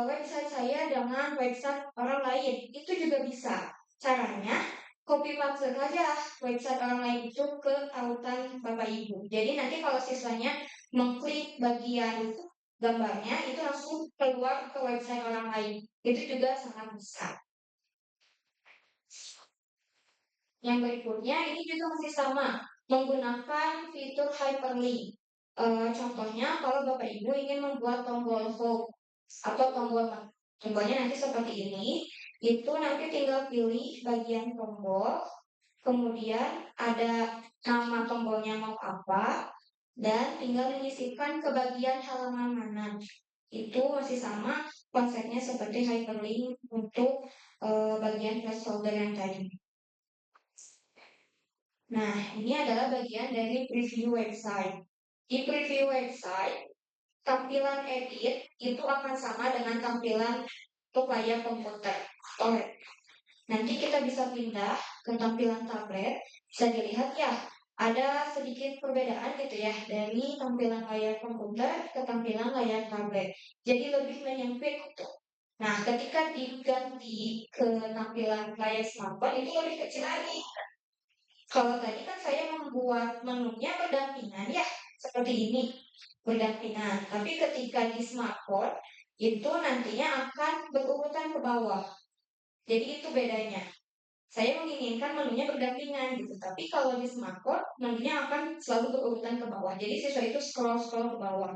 website saya dengan website orang lain, itu juga bisa. Caranya copy paste saja website orang lain itu ke tautan Bapak Ibu. Jadi nanti kalau siswanya mengklik bagian gambarnya itu langsung keluar ke website orang lain. Itu juga sangat besar. Yang berikutnya ini juga masih sama, menggunakan fitur hyperlink. Contohnya kalau Bapak Ibu ingin membuat tombol home atau tombolnya nanti seperti ini, itu nanti tinggal pilih bagian tombol, kemudian ada nama tombolnya mau apa, dan tinggal menyisipkan ke bagian halaman mana. Itu masih sama konsepnya seperti hyperlink untuk bagian placeholder yang tadi. Nah, ini adalah bagian dari preview website. Di preview website, tampilan edit itu akan sama dengan tampilan untuk layar komputer. Nanti kita bisa pindah ke tampilan tablet. Bisa dilihat ya, ada sedikit perbedaan gitu ya dari tampilan layar komputer ke tampilan layar tablet. Jadi lebih menyempit gitu. Nah, ketika diganti ke tampilan layar smartphone itu lebih kecil lagi. Kalau tadi kan saya membuat menunya berdampingan ya, seperti ini, berdampingan. Tapi ketika di smartphone itu nantinya akan berurutan ke bawah. Jadi itu bedanya. Saya menginginkan menunya berdampingan gitu, tapi kalau di smartphone menunya akan selalu berurutan ke bawah. Jadi siswa itu scroll ke bawah.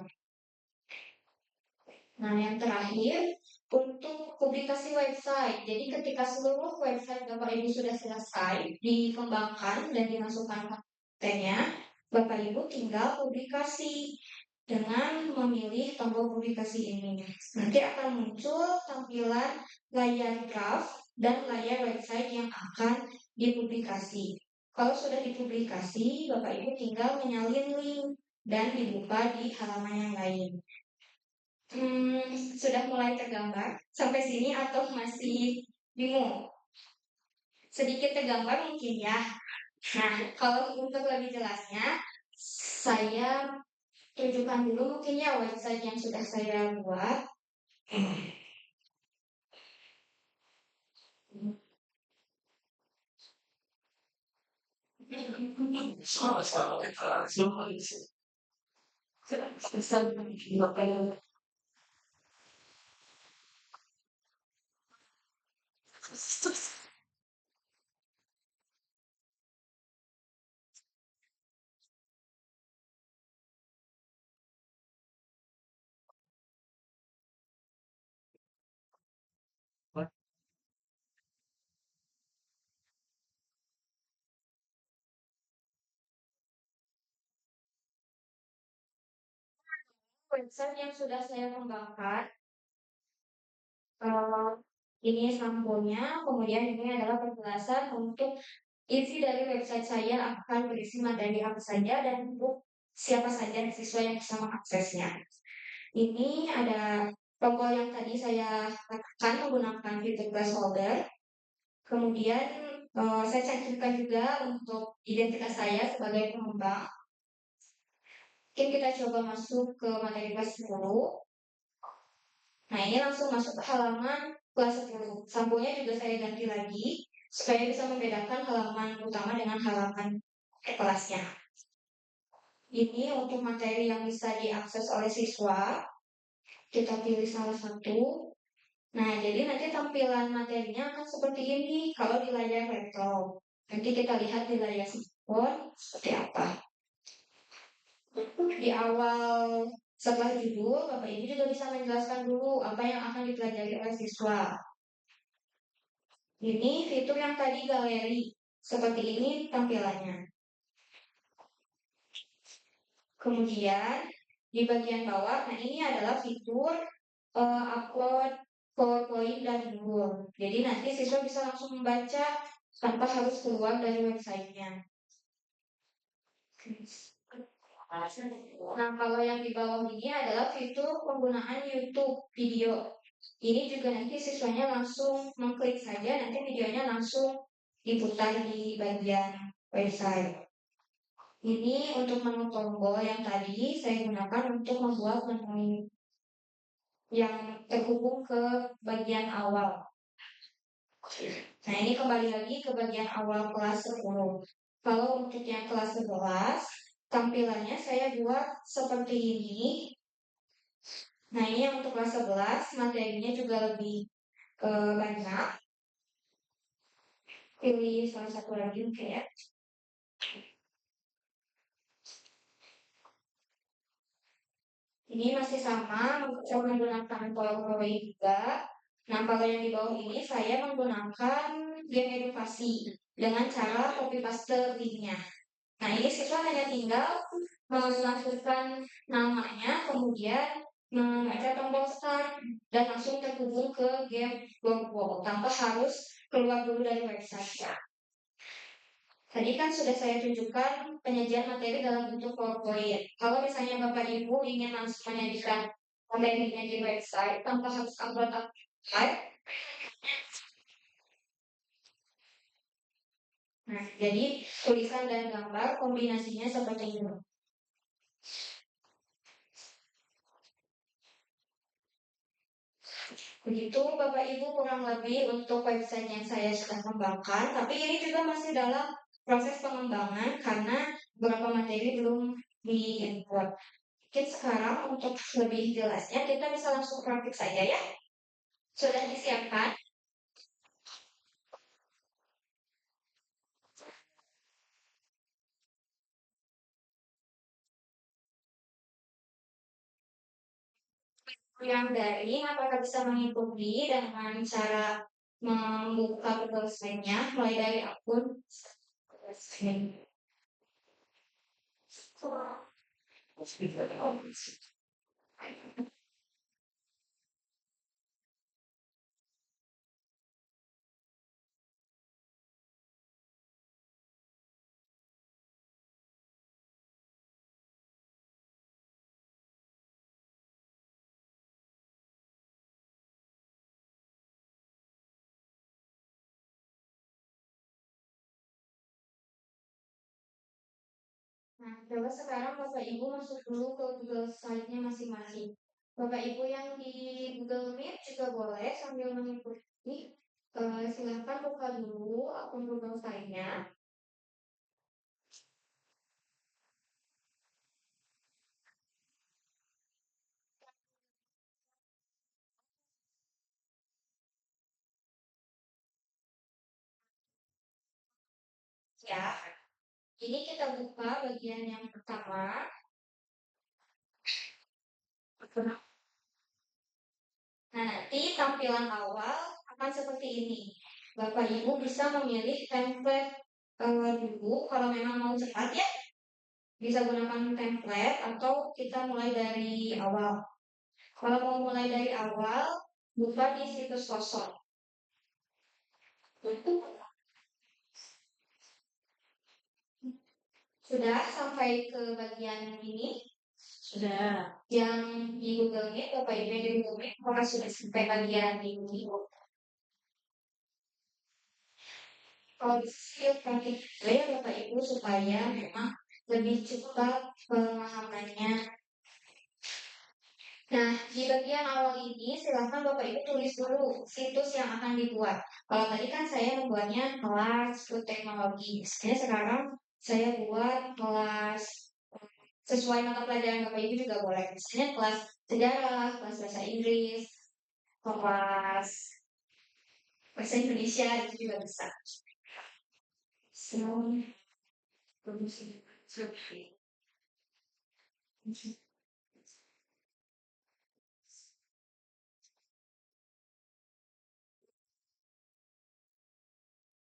Nah, yang terakhir untuk publikasi website. Jadi ketika seluruh website Bapak Ibu sudah selesai dikembangkan dan dimasukkan kontennya, Bapak Ibu tinggal publikasi dengan memilih tombol publikasi ini. Nanti akan muncul tampilan layar draft dan layar website yang akan dipublikasi. Kalau sudah dipublikasi, Bapak Ibu tinggal menyalin link dan dibuka di halaman yang lain. Sudah mulai tergambar sampai sini atau masih bingung? Sedikit tergambar mungkin ya. Nah, kalau untuk lebih jelasnya, saya tunjukkan dulu mungkin ya website yang sudah saya buat. Website yang sudah saya kembangkan, ini sampulnya, kemudian ini adalah penjelasan untuk isi dari website saya akan berisi materi apa saja dan untuk siapa saja siswa yang bisa mengaksesnya. Ini ada tombol yang tadi saya katakan menggunakan fitur placeholder. Kemudian saya cantumkan juga untuk identitas saya sebagai pengembang. Mungkin kita coba masuk ke materi kelas 10. Nah, ini langsung masuk ke halaman kelas 10. Sampulnya juga saya ganti lagi supaya bisa membedakan halaman utama dengan halaman kelasnya. Ini untuk materi yang bisa diakses oleh siswa. Kita pilih salah satu. Nah, jadi nanti tampilan materinya akan seperti ini kalau di layar laptop. Nanti kita lihat di layar smartphone seperti apa. Di awal setelah judul, Bapak Ibu juga bisa menjelaskan dulu apa yang akan dipelajari oleh siswa. Ini fitur yang tadi galeri. Seperti ini tampilannya. Kemudian di bagian bawah, nah ini adalah fitur upload PowerPoint dan Google. Jadi nanti siswa bisa langsung membaca tanpa harus keluar dari websitenya. Nah, kalau yang di bawah ini adalah fitur penggunaan YouTube video. Ini juga nanti siswanya langsung mengklik saja, nanti videonya langsung diputar di bagian website. Ini untuk menu tombol yang tadi saya gunakan untuk membuat menu yang terhubung ke bagian awal. Nah, ini kembali lagi ke bagian awal kelas 10. Kalau untuk yang kelas 11, tampilannya saya buat seperti ini. Nah, ini yang untuk kelas 11, materinya juga lebih banyak. Pilih salah satu lagi mungkin ya. Ini masih sama, saya menggunakan PowerPoint juga. Nah, kalau yang di bawah ini saya menggunakan game edukasi dengan cara copy paste linknya. Nah, ini siswa hanya tinggal memasukkan namanya, kemudian mencet tombol start dan langsung terhubung ke game World tanpa harus keluar dulu dari website. Tadi kan sudah saya tunjukkan penyajian materi dalam bentuk PowerPoint. Kalau misalnya Bapak Ibu ingin langsung menyajikan materinya di website tanpa harus upload file. Nah, jadi tulisan dan gambar kombinasinya seperti ini. Begitu Bapak Ibu kurang lebih untuk website yang saya sudah kembangkan, tapi ini juga masih dalam proses pengembangan karena beberapa materi belum diimport. Mungkin sekarang untuk lebih jelasnya kita bisa langsung praktik saja ya. Sudah disiapkan? yang daring, apakah bisa mengikuti dengan cara membuka Google Slide-nya mulai dari akun Nah, coba sekarang Bapak Ibu masuk dulu ke Google Slide-nya masing-masing. Bapak Ibu yang di Google Meet juga boleh sambil mengikuti. Silahkan buka dulu akun Google Slide-nya. Ya, ini kita buka bagian yang pertama. Nah, nanti tampilan awal akan seperti ini. Bapak Ibu bisa memilih template dulu kalau memang mau cepat ya. Bisa gunakan template atau kita mulai dari awal. Kalau mau mulai dari awal, buka di situs kosong. Sudah sampai ke bagian ini? Sudah. Yang di Google Meet, Bapak Ibu yang di Google Meet, apakah sudah sampai bagian ini? Kalau bisa sih pakai ya Bapak Ibu supaya memang lebih cepat pemahamannya. Nah, di bagian awal ini silahkan Bapak Ibu tulis dulu situs yang akan dibuat. Kalau tadi kan saya membuatnya kelas food teknologi. Misalnya sekarang saya buat kelas sesuai mata pelajaran Bapak Ibu juga boleh. Misalnya kelas sejarah, kelas bahasa Inggris, kelas bahasa Indonesia itu juga bisa.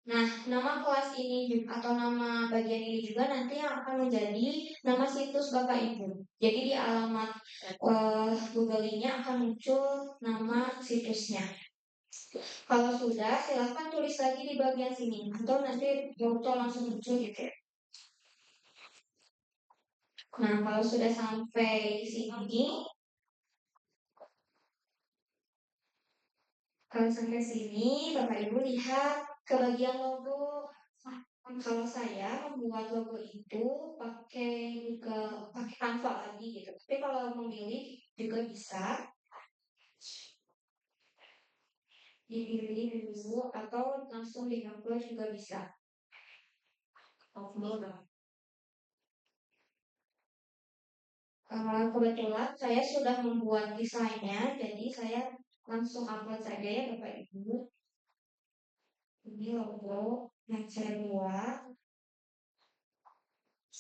Nah, nama kelas ini atau nama bagian ini juga nanti yang akan menjadi nama situs Bapak Ibu. Jadi di alamat Google-nya akan muncul nama situsnya. Kalau sudah, silahkan tulis lagi di bagian sini atau nanti auto langsung muncul gitu ya. Nah, kalau sudah sampai sini, kalau sampai sini, Bapak Ibu lihat ke bagian logo. Kalau saya membuat logo itu pakai Canva lagi gitu. Tapi kalau memilih juga bisa dipilih dulu atau langsung di-upload juga bisa. Kebetulan saya sudah membuat desainnya, jadi saya langsung upload saja ya Bapak Ibu. Ini logo yang saya buat.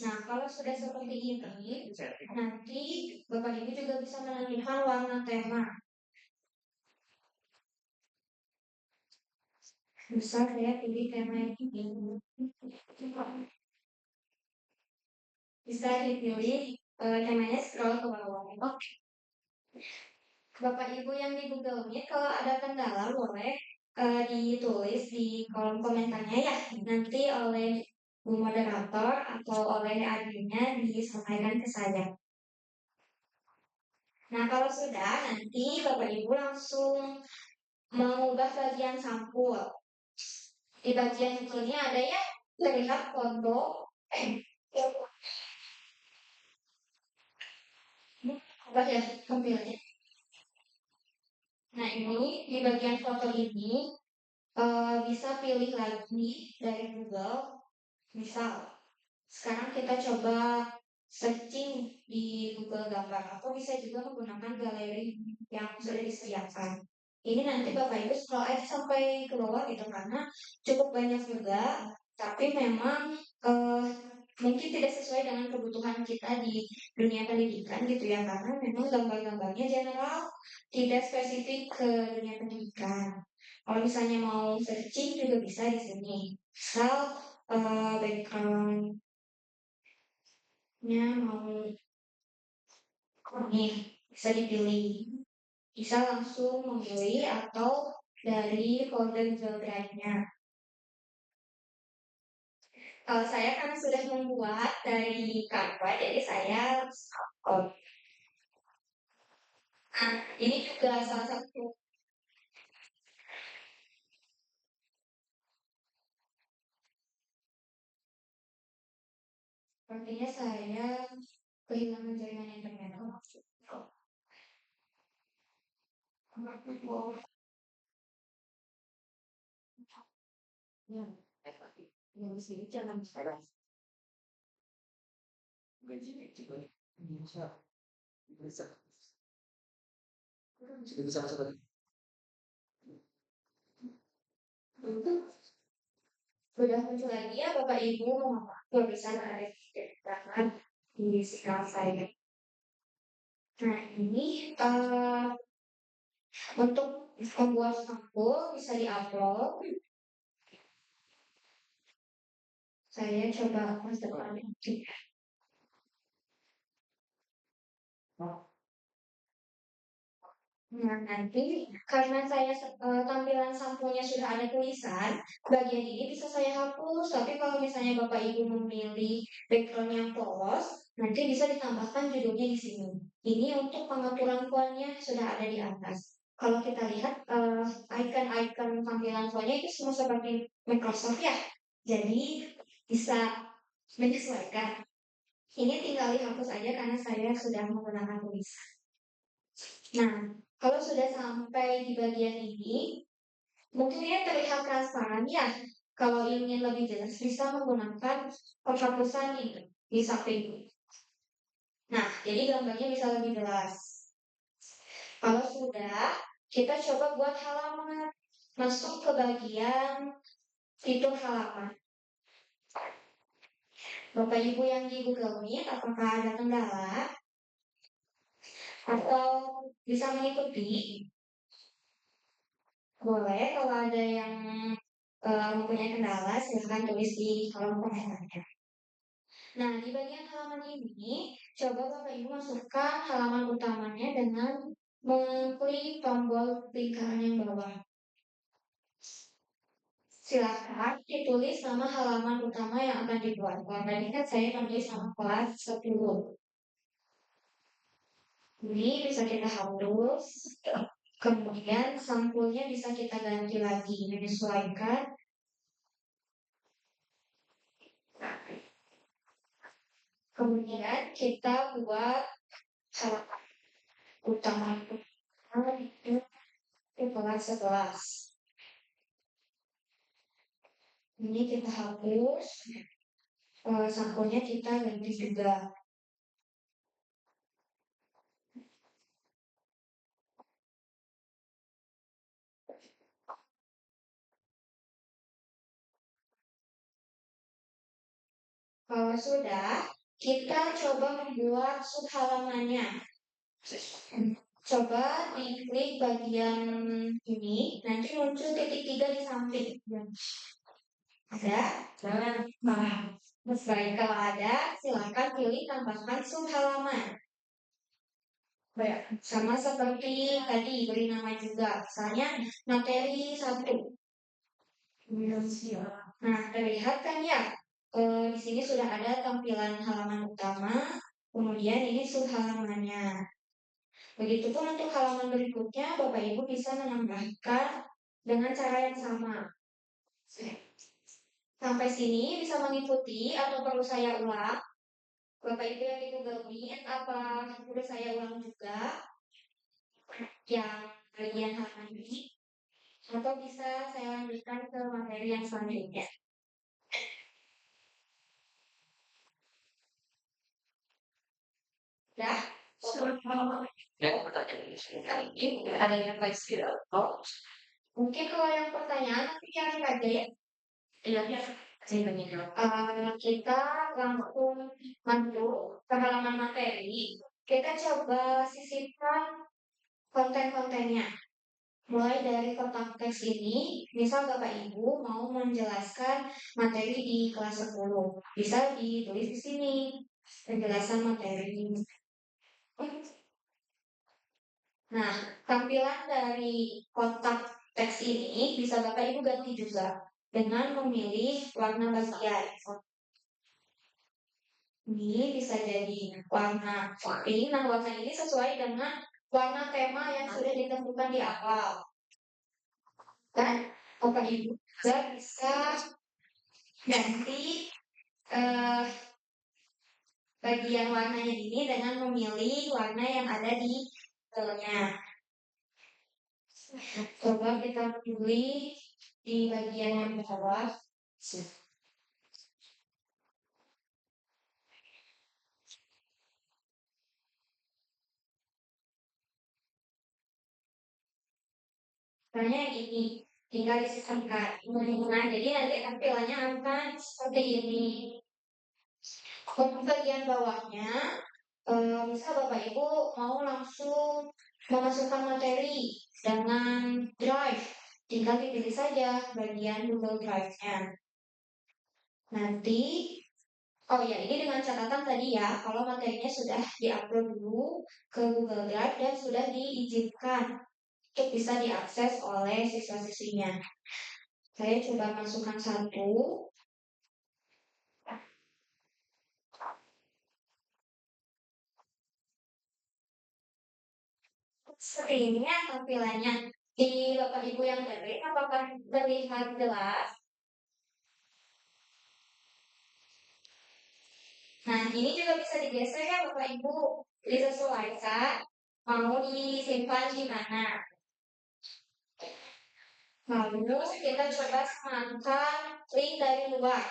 Nah, kalau sudah seperti ini, nanti Bapak Ibu juga bisa menentukan warna tema. Bisa saya pilih tema yang ini. Bisa dipilih temanya scroll ke bawah. Oke. Bapak Ibu yang di Google Meet, kalau ada kendala boleh ditulis di kolom komentarnya ya. Nanti oleh Bu Moderator atau oleh adminnya disampaikan ke saya. Nah, kalau sudah, nanti Bapak Ibu langsung mengubah bagian sampul. Di bagian ini ada ya, terlihat foto. Ubah ya tampilnya. Nah, ini di bagian foto ini bisa pilih lagi dari Google. Misal, sekarang kita coba searching di Google Gambar atau bisa juga menggunakan galeri yang sudah disediakan. Ini nanti Bapak Ibu scroll aja sampai ke bawah gitu karena cukup banyak juga, tapi memang mungkin tidak sesuai dengan kebutuhan kita di dunia pendidikan gitu ya, karena memang gambar-gambarnya general, tidak spesifik ke dunia pendidikan. Kalau misalnya mau searching juga bisa di sini. Misal backgroundnya mau nih, bisa dipilih. Bisa langsung memilih atau dari folder Google Drive-nya. Kalau saya karena sudah membuat dari Canva, jadi saya upload. Nah, ini juga salah satu. Sepertinya saya kehilangan jaringan internet. Ya, yang di sini jangan salah. Bisa masuk lagi. Sudah muncul lagi ya Bapak Ibu tulisan ada di skala saya. Nah ini untuk membuat sampul bisa diupload. Saya coba masukkan lagi. Nah, nanti karena saya tampilan sampulnya sudah ada tulisan, bagian ini bisa saya hapus. Tapi kalau misalnya Bapak Ibu memilih background yang polos, nanti bisa ditambahkan judulnya di sini. Ini untuk pengaturan fontnya sudah ada di atas. Kalau kita lihat icon-icon tampilan fontnya itu semua seperti Microsoft ya. Jadi bisa menyesuaikan. Ini tinggal dihapus aja karena saya sudah menggunakan tulisan. Nah, kalau sudah sampai di bagian ini, mungkin ini terlihat transparan ya. Kalau ingin lebih jelas, bisa menggunakan penghapusan ini di samping. Nah, jadi gambarnya bisa lebih jelas. Kalau sudah, kita coba buat halaman. Masuk ke bagian fitur halaman. Bapak Ibu yang di Google Meet, apakah ada kendala? Atau bisa mengikuti? Boleh, kalau ada yang mempunyai kendala, silahkan tulis di kolom komentarnya. Nah, di bagian halaman ini, coba Bapak Ibu masukkan halaman utamanya dengan mengklik tombol lingkaran yang bawah. Silahkan ditulis nama halaman utama yang akan dibuat. Kalau tadi kan saya menulis nama kelas 10. Ini bisa kita hapus. Kemudian sampulnya bisa kita ganti lagi, menyesuaikan. Kemudian kita buat halaman utama itu kelas 11. Ini kita hapus, sampulnya kita ganti juga. Kalau sudah, kita coba membuat subhalamannya. Coba diklik bagian ini, nanti muncul titik 3 di samping. Ada? Nah, baik, kalau ada, silakan pilih tambahkan subhalaman. Sama seperti tadi beri nama juga, misalnya materi 1. Nah, terlihat kan ya, di sini sudah ada tampilan halaman utama, kemudian ini subhalamannya. Begitupun untuk halaman berikutnya, Bapak Ibu bisa menambahkan dengan cara yang sama. Sampai sini bisa mengikuti atau perlu saya ulang? Bapak Ibu yang di Google Meet, apa perlu saya ulang juga? Yang bagian halaman ini? Atau bisa saya lanjutkan ke materi yang selanjutnya? Dah? Ada yang mungkin kalau yang pertanyaan nanti cari aja ya. Iya. Kita langsung masuk ke halaman materi. Kita coba sisipkan konten-kontennya. Mulai dari kotak teks ini, misal Bapak Ibu mau menjelaskan materi di kelas 10, bisa ditulis di sini penjelasan materi. Nah, tampilan dari kotak teks ini bisa Bapak Ibu ganti juga dengan memilih warna bagian. Ini bisa jadi warna ini. Nah, warna ini sesuai dengan warna tema yang sudah ditentukan di awal. Dan Bapak Ibu juga bisa ganti bagian warnanya ini dengan memilih warna yang ada di dalamnya. Coba kita pilih di bagian yang bawah. Caranya ini tinggal disisipkan. Nah, jadi nanti tampilannya akan seperti ini. Untuk bagian bawahnya, misal Bapak Ibu mau langsung memasukkan materi dengan Drive, tinggal dipilih saja bagian Google Drive-nya. Nanti, oh ya, ini dengan catatan tadi ya, kalau materinya sudah diupload dulu ke Google Drive dan sudah diizinkan untuk bisa diakses oleh siswa-siswinya. Saya coba masukkan satu. Seperti ini ya tampilannya. Di Bapak Ibu yang dari, apakah terlihat jelas? Nah, ini juga bisa digeser ya Bapak Ibu. Disesuaikan mau disimpan di mana. Lalu kita coba samakan link dari luar.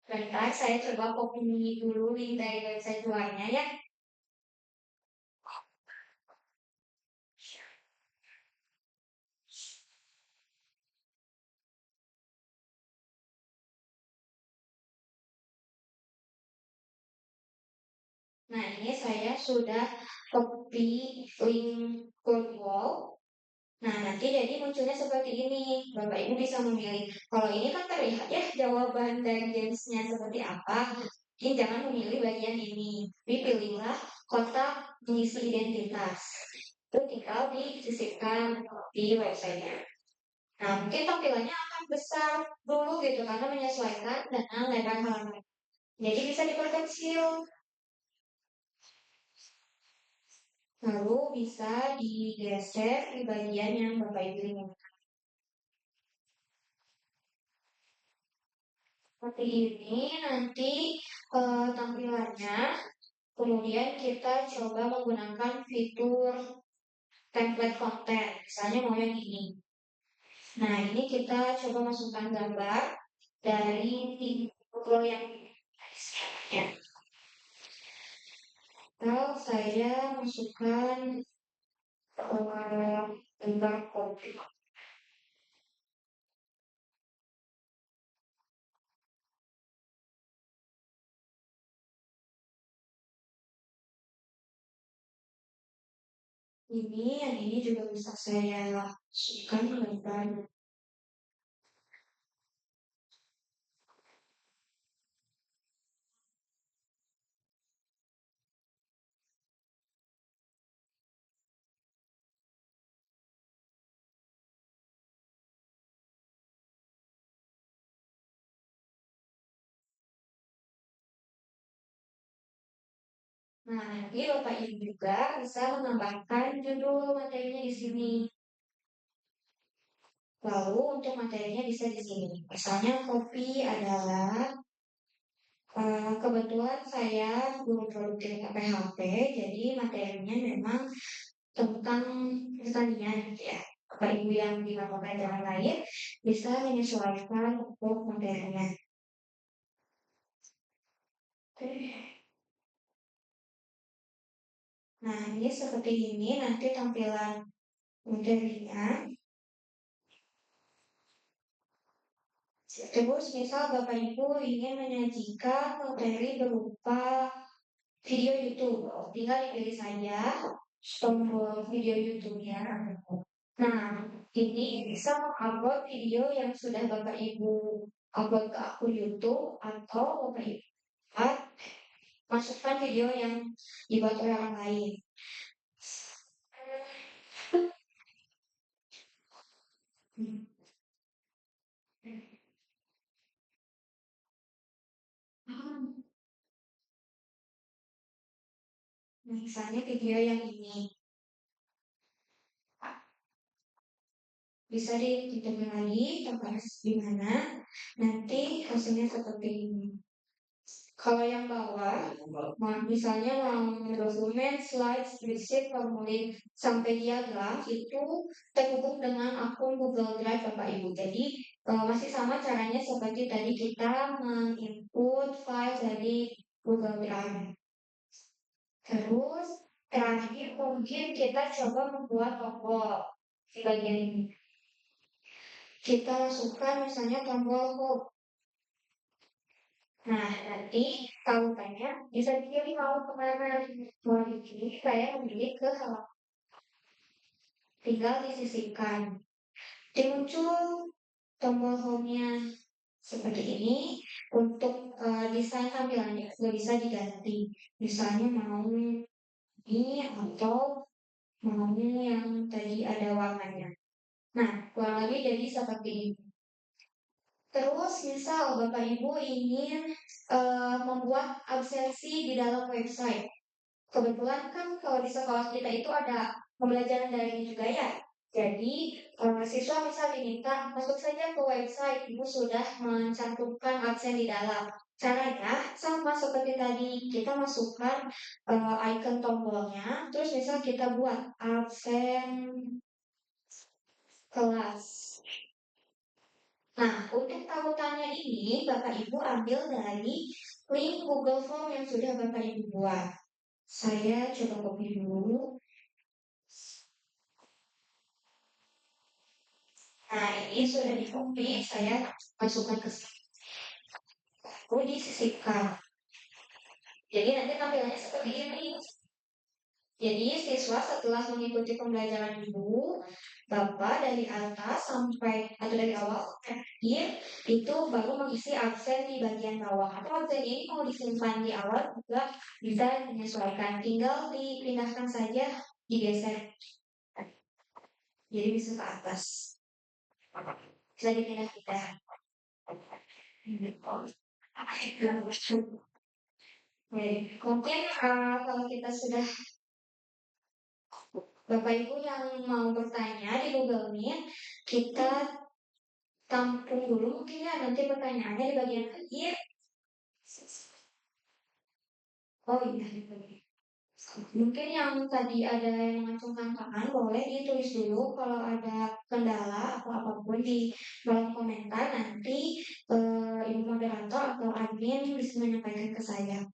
Bentar, saya coba copy dulu link dari website luarnya ya. Nah, ini saya sudah copy link Wall. Nah, nanti jadi munculnya seperti ini. Bapak Ibu bisa memilih. Kalau ini kan terlihat ya jawaban dari gamesnya seperti apa. Jadi jangan memilih bagian ini. Tapi pilihlah kotak mengisi identitas. Itu tinggal disisipkan di websitenya. Nah, mungkin tampilannya akan besar dulu gitu karena menyesuaikan dengan lebar halaman. Jadi bisa diperkecil. Lalu bisa digeser di bagian yang Bapak Ibu inginkan. Seperti ini nanti tampilannya. Kemudian kita coba menggunakan fitur template konten. Misalnya mau yang ini. Nah, ini kita coba masukkan gambar dari foto yang ya. Kalau saya masukkan gambar kopi. Ini, yang ini juga bisa saya masukkan gambar. Nah, nanti Bapak Ibu juga bisa menambahkan judul materinya di sini. Lalu untuk materinya bisa di sini. Misalnya kopi adalah kebetulan saya guru produktif PHP, jadi materinya memang tentang pertanian gitu ya. Bapak Ibu yang di mata pelajaran lain bisa menyesuaikan untuk materinya. Oke. Nah, ini seperti ini nanti tampilan materinya. Terus misal Bapak Ibu ingin menyajikan materi berupa video YouTube, tinggal dipilih saja tombol video YouTube-nya. Nah, ini bisa mengupload video yang sudah Bapak Ibu upload ke akun YouTube atau Bapak Ibu masukkan video yang dibuat oleh orang lain. Misalnya video yang ini bisa ditentukan lagi tempat di mana, nanti hasilnya seperti ini. Kalau yang bawah, misalnya mau dokumen, slide, spreadsheet, formulir, sampai diagram itu terhubung dengan akun Google Drive Bapak Ibu. Jadi masih sama caranya seperti tadi kita menginput file dari Google Drive. Terus terakhir mungkin kita coba membuat tombol di bagian ini. Kita masukkan misalnya tombol home. Nah, nanti kalau tanya bisa dipilih mau kemana. Mau dipilih, saya memilih ke halaman. Tinggal disisipkan. Muncul tombol home-nya seperti ini. Untuk desain tampilannya juga bisa diganti. Misalnya mau ini atau mau yang tadi ada warnanya. Nah, kurang lebih jadi seperti ini. Terus misal Bapak Ibu ingin membuat absensi di dalam website. Kebetulan kan kalau di sekolah kita itu ada pembelajaran daring juga ya. Jadi siswa misal diminta masuk saja ke website, Ibu sudah mencantumkan absen di dalam. Caranya sama seperti tadi, kita masukkan icon tombolnya, terus misal kita buat absen kelas. Nah, untuk tautannya ini Bapak Ibu ambil dari link Google Form yang sudah Bapak Ibu buat. Saya coba copy dulu. Nah, ini sudah di copy, saya masukkan ke sini. Lalu disisipkan. Jadi nanti tampilannya seperti ini. Jadi siswa setelah mengikuti pembelajaran Ibu, Bapak dari atas sampai atau dari awal sampai akhir itu baru mengisi absen di bagian bawah. Atau absen ini mau disimpan di awal juga bisa menyesuaikan. Tinggal dipindahkan saja, digeser. Jadi bisa ke atas. Bisa dipindah-pindah. Mungkin kalau kita sudah Bapak Ibu yang mau bertanya di Google Meet, kita tampung dulu mungkin ya nanti pertanyaannya di bagian akhir. Oh iya, mungkin yang tadi ada yang mengacungkan tangan boleh ditulis dulu kalau ada kendala atau apapun di kolom komentar nanti ibu moderator atau admin bisa menyampaikan ke saya.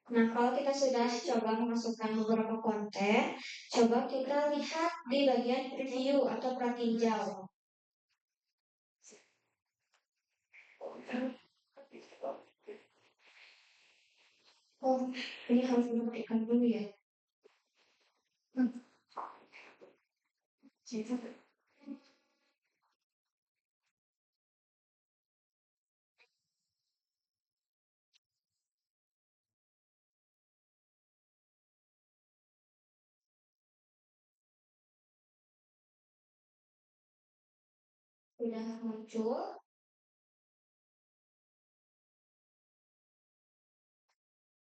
Nah, kalau kita sudah coba memasukkan beberapa konten, coba kita lihat di bagian preview atau pratinjau. Oh, ini harus dimatikan dulu ya. Sudah muncul.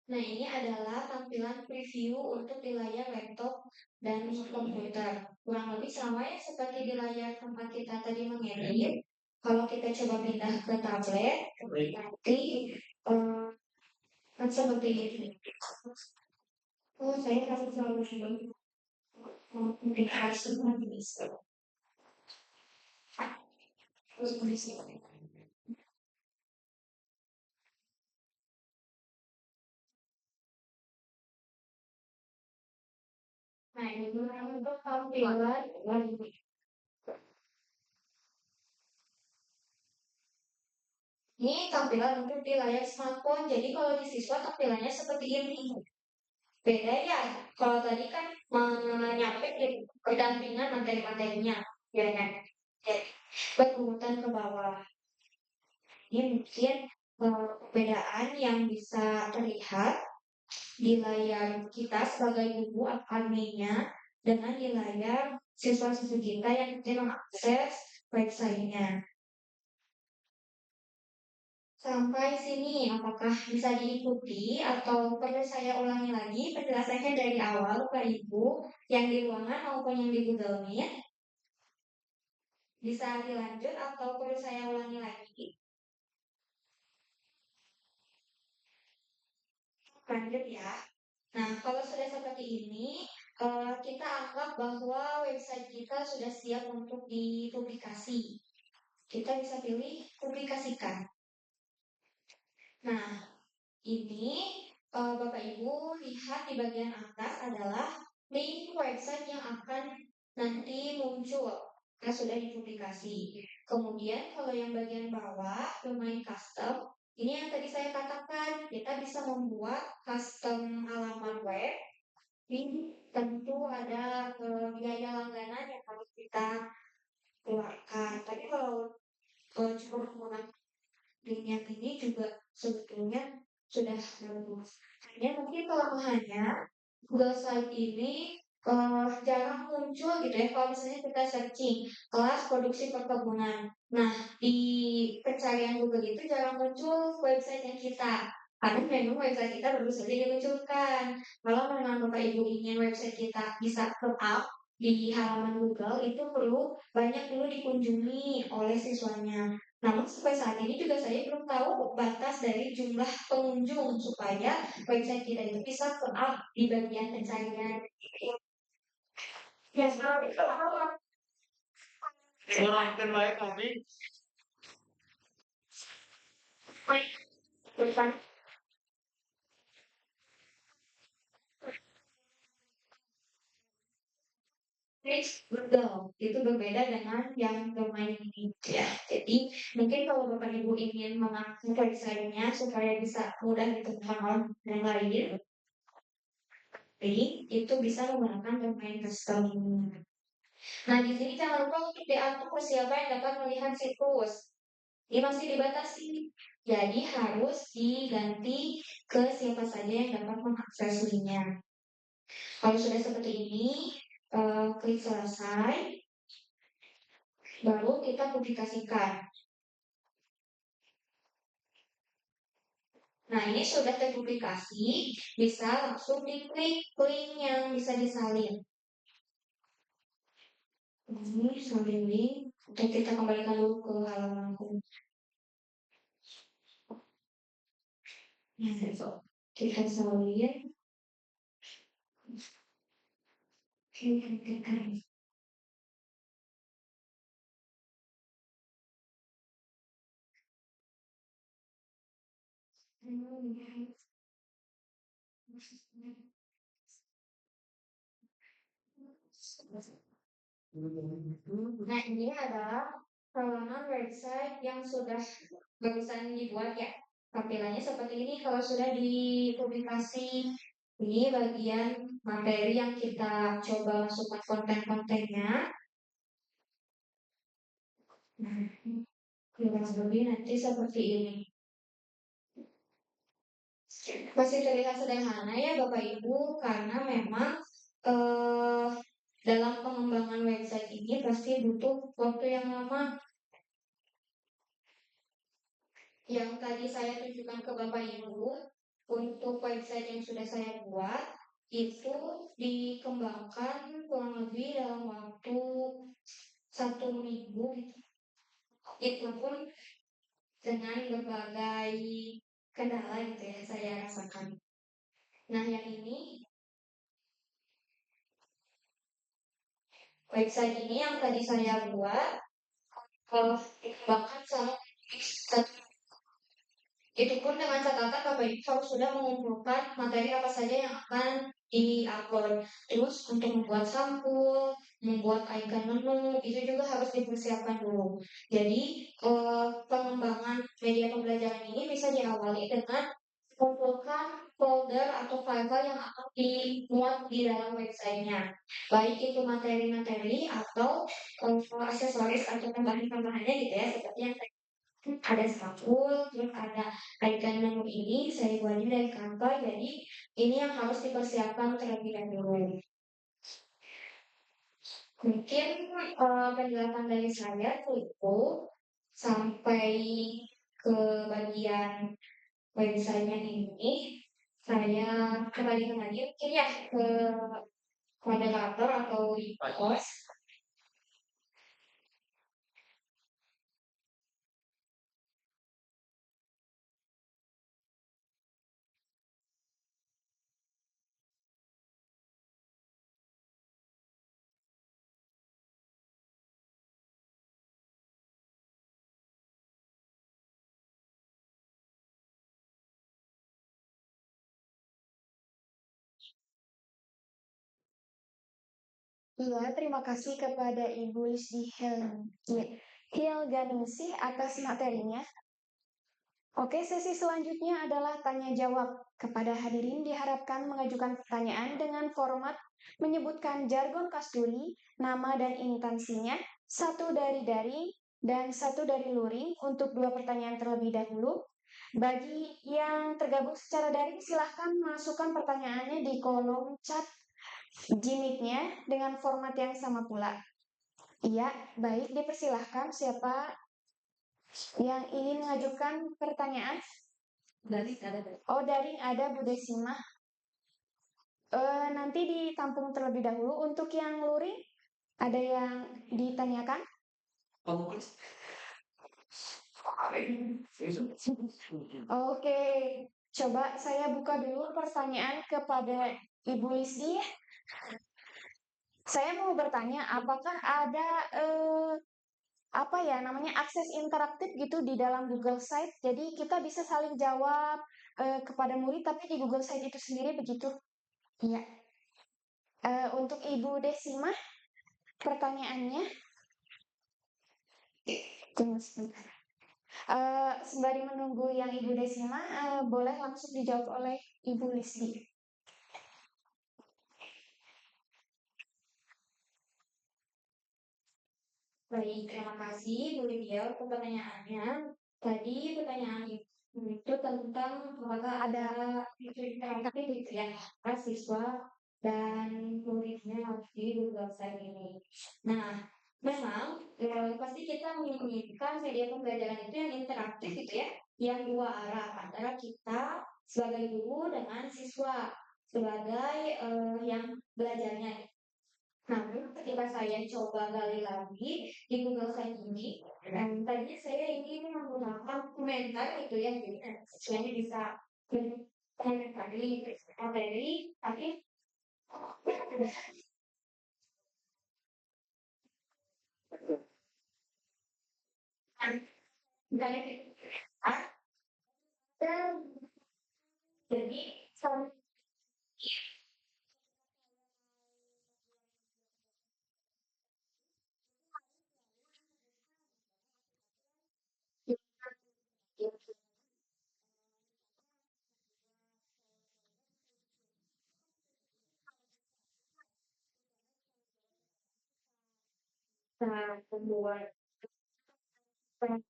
Nah, ini adalah tampilan preview untuk di layar laptop dan komputer. Kurang lebih sama ya seperti di layar tempat kita tadi mengedit. Kalau kita coba pindah ke tablet, nanti kan seperti ini. Oh, saya harus selalu mungkin harus bisa. Terus Nah, ini untuk tampilan ini tampilan untuk di layar smartphone. Jadi kalau di siswa tampilannya seperti ini. Beda ya. Kalau tadi kan menyampai di pendampingan materi-materinya, ya kan? Jadi berurutan ke bawah. Ini mungkin perbedaan yang bisa terlihat di layar kita sebagai guru adminnya dengan di layar siswa-siswi kita yang mengakses websitenya. Sampai sini, apakah bisa diikuti atau perlu saya ulangi lagi penjelasannya dari awal, Bapak Ibu, yang di ruangan maupun yang di Google Meet? Bisa dilanjut atau perlu saya ulangi lagi? Lanjut ya. Nah, kalau sudah seperti ini, kita anggap bahwa website kita sudah siap untuk dipublikasi. Kita bisa pilih publikasikan. Nah, ini Bapak Ibu lihat di bagian atas adalah link website yang akan nanti muncul karena sudah dipublikasi. Kemudian kalau yang bagian bawah domain custom, ini yang tadi saya katakan kita bisa membuat custom halaman web. Ini tentu ada biaya langganan yang harus kita keluarkan. Tapi kalau cukup menggunakan link yang ini juga sebetulnya sudah bagus. Hanya mungkin kelemahannya Google Site ini jarang muncul gitu ya kalau misalnya kita searching kelas produksi perkebunan. Nah, di pencarian Google itu jarang muncul website yang kita. Karena memang website kita baru saja diluncurkan. Kalau memang Bapak Ibu ingin website kita bisa up di halaman Google, itu perlu banyak dulu dikunjungi oleh siswanya. Namun sampai saat ini juga saya belum tahu batas dari jumlah pengunjung supaya website kita itu bisa up di bagian pencarian. Ya, Kurangkan baik kami. depan. Google itu berbeda dengan yang domain ini ya. Jadi mungkin kalau Bapak Ibu ingin mengakses websitenya supaya bisa mudah ditemukan oleh yang lain, itu bisa menggunakan domain custom. Nah, di sini jangan lupa untuk diatur siapa yang dapat melihat situs. Ini masih dibatasi. Jadi harus diganti ke siapa saja yang dapat mengakses linknya. Kalau sudah seperti ini, klik selesai. Baru kita publikasikan. Nah, ini sudah terpublikasi, bisa langsung diklik link yang bisa disalin. Ini salin link, untuk kita kembalikan dulu ke halaman aku. Ya, kita salin. Nah, ini adalah halaman website yang sudah barusan dibuat ya. Tampilannya seperti ini kalau sudah dipublikasi. Ini bagian materi yang kita coba masukkan konten-kontennya. Nah, kurang lebih nanti seperti ini. Masih terlihat sederhana ya Bapak Ibu, karena memang dalam pengembangan website ini pasti butuh waktu yang lama. Yang tadi saya tunjukkan ke Bapak Ibu, untuk website yang sudah saya buat, itu dikembangkan kurang lebih dalam waktu 1 minggu gitu. Itu pun dengan berbagai kendala gitu ya saya rasakan. Nah, yang ini website ini yang tadi saya buat dikembangkan selama itu pun dengan catatan Bapak Ibu harus sudah mengumpulkan materi apa saja yang akan di-upload. Terus untuk membuat sampul, membuat icon menu, itu juga harus dipersiapkan dulu. Jadi, pengembangan media pembelajaran ini bisa diawali dengan kumpulkan folder atau file-file yang akan dimuat di dalam websitenya. Baik itu materi-materi atau aksesoris atau tambahan-tambahannya gitu ya, seperti yang tadi ada sampul, terus ada icon menu ini saya buatnya dari Canva, jadi ini yang harus dipersiapkan terlebih dahulu. Mungkin penjelasan dari saya cukup sampai ke bagian websitenya ini. Saya kembalikan lagi mungkin ya ke moderator atau host. Iya, terima kasih kepada Ibu Lisdi Hilganingsih atas materinya. Oke, sesi selanjutnya adalah tanya jawab. Kepada hadirin diharapkan mengajukan pertanyaan dengan format menyebutkan jargon kasturi, nama dan instansinya, satu dari daring dan satu dari luring untuk 2 pertanyaan terlebih dahulu. Bagi yang tergabung secara daring, silahkan masukkan pertanyaannya di kolom chat Gmeet-nya dengan format yang sama pula. Iya, baik, dipersilahkan siapa yang ingin mengajukan pertanyaan? Oh, daring ada Bu Desima. Nanti ditampung terlebih dahulu. Untuk yang luring, ada yang ditanyakan? Oke, coba saya buka dulu pertanyaan kepada Ibu Lisdi. Saya mau bertanya, apakah ada apa ya namanya akses interaktif gitu di dalam Google Site? Jadi kita bisa saling jawab kepada murid, tapi di Google Site itu sendiri begitu? Iya. Untuk Ibu Desima, pertanyaannya, tunggu sebentar. Sembari menunggu yang Ibu Desima, boleh langsung dijawab oleh Ibu Lisdi. Baik, terima kasih Bu Lydia untuk pertanyaannya. Tadi pertanyaan itu tentang apakah ada interaktif gitu ya antara siswa dan muridnya di Google Site ini. Nah, memang pasti kita menginginkan media pembelajaran itu yang interaktif gitu ya, yang dua arah antara kita sebagai guru dengan siswa sebagai yang belajarnya. Namun ketika saya coba gali lagi di Google Site ini, tadinya saya ingin menggunakan komentar gitu ya, jadi siswanya bisa komentari materi, tapi misalnya dan jadi kita membuat lain.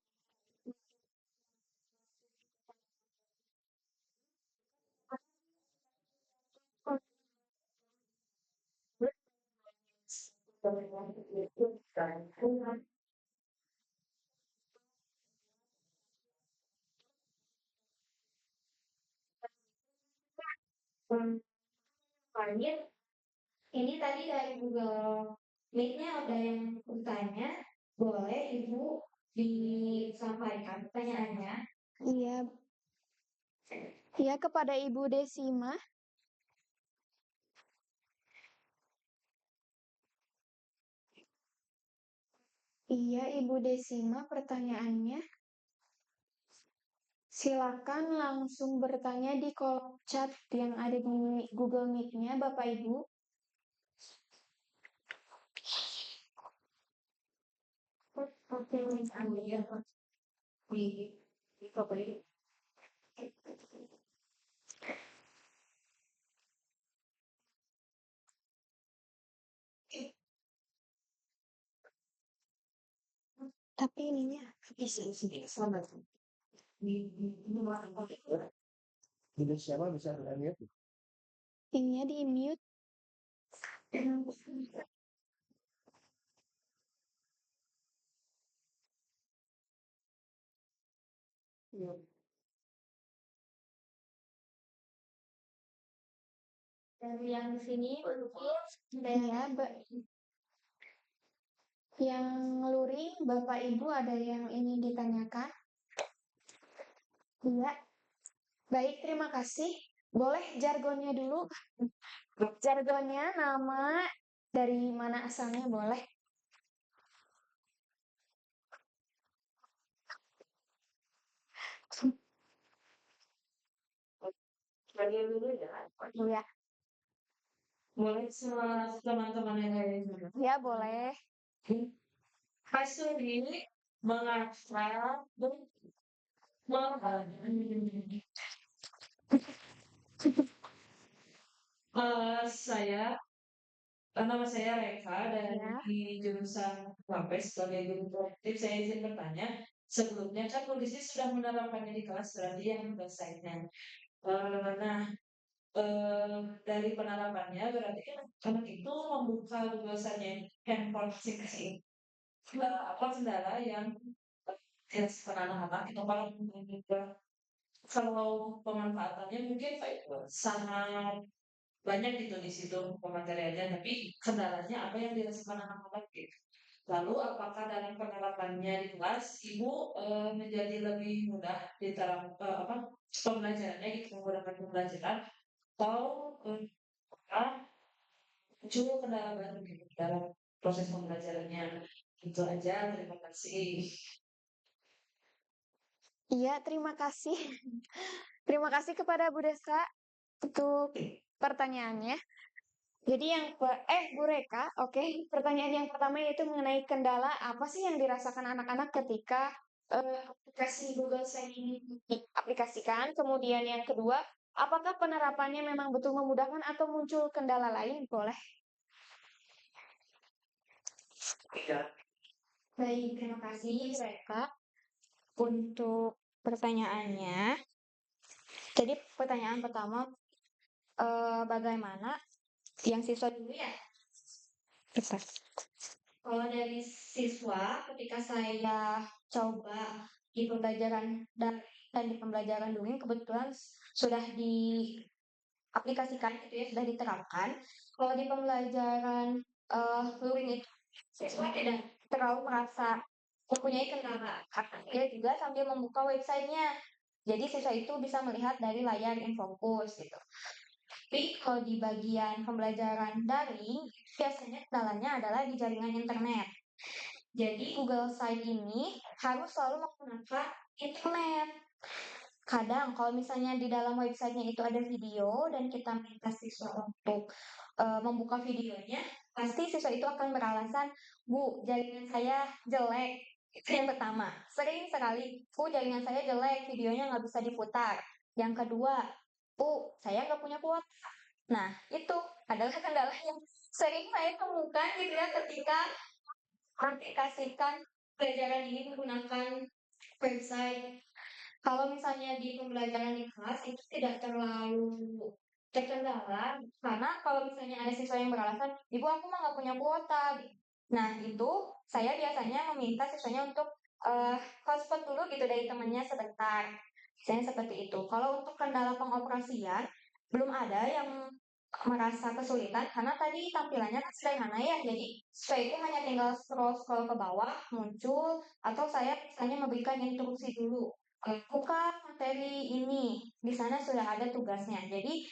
Ini tadi dari Google Meet-nya ada yang bertanya, boleh Ibu disampaikan pertanyaannya? Iya. Iya, kepada Ibu Desima. Iya, Ibu Desima, pertanyaannya. Silakan langsung bertanya di kolom chat yang ada di Google Meet-nya, Bapak Ibu. Tapi ininya bisa sama. Jadi siapa bisa berani? Ininya di mute. Dari yang di sini Ya, yang luring Bapak Ibu ada yang ingin ditanyakan? Iya. Baik, terima kasih. Boleh jargonnya dulu? Jargonnya, nama, dari mana asalnya boleh? Bagi dulu ya. Iya. Boleh sama teman-teman yang lain juga. Ya, boleh. Hasuri mengaksa dan saya nama saya Reka dari jurusan KP sebagai guru kolektif. Saya izin bertanya, sebelumnya kan kondisi sudah menerapkannya di kelas, berarti yang website-nya. Nah, dari penerapannya berarti kan anak itu membuka tulisannya handphone masing-masing. Apa kendala yang dirasakan anak-anak itu kalau pemanfaatannya mungkin sangat banyak gitu di situ pematerialnya, tapi kendalanya apa yang dirasakan anak-anak gitu. Lalu apakah dalam penerapannya di kelas ibu menjadi lebih mudah diterapkan pembelajarannya gitu, menggunakan pembelajaran atau muncul kendala baru gitu dalam proses pembelajarannya. Itu aja, terima kasih. Iya, terima kasih. Terima kasih kepada Bu Desa untuk pertanyaannya. Jadi Bu Reka, oke. Pertanyaan yang pertama yaitu mengenai kendala apa sih yang dirasakan anak-anak ketika aplikasi Google Site ini diaplikasikan. Kemudian yang kedua, apakah penerapannya memang betul memudahkan atau muncul kendala lain? Boleh. baik, terima kasih Reka untuk pertanyaannya. Jadi pertanyaan pertama, bagaimana yang siswa dulu ya? Kalau dari siswa, ketika saya coba di pembelajaran daring dan di pembelajaran luring, kebetulan sudah diaplikasikan gitu ya, sudah diterapkan. Kalau di pembelajaran luring itu, siswa tidak terlalu merasa mempunyai kendala. Karena dia juga sambil membuka websitenya. Jadi siswa itu bisa melihat dari layar InFocus gitu. Tapi kalau di bagian pembelajaran daring, biasanya kendalanya adalah di jaringan internet. Jadi Google Site ini harus selalu menggunakan internet. Kadang kalau misalnya di dalam websitenya itu ada video dan kita minta siswa untuk membuka videonya, pasti siswa itu akan beralasan, Bu, jaringan saya jelek. Itu yang pertama. Sering sekali, Bu, jaringan saya jelek, videonya nggak bisa diputar. Yang kedua, Bu, saya nggak punya kuota. Nah, itu adalah kendala yang sering saya temukan gitu ya ketika aplikasikan pelajaran ini menggunakan website. Kalau misalnya di pembelajaran di kelas itu tidak terlalu terkendala, karena kalau misalnya ada siswa yang beralasan, Ibu aku mah nggak punya kuota. Nah, itu saya biasanya meminta siswanya untuk hotspot dulu gitu dari temannya sebentar. Misalnya seperti itu. Kalau untuk kendala pengoperasian, belum ada yang merasa kesulitan karena tadi tampilannya kan sederhana ya. Jadi saya itu hanya tinggal scroll ke bawah, muncul, atau saya misalnya memberikan instruksi dulu. Buka materi ini, di sana sudah ada tugasnya. Jadi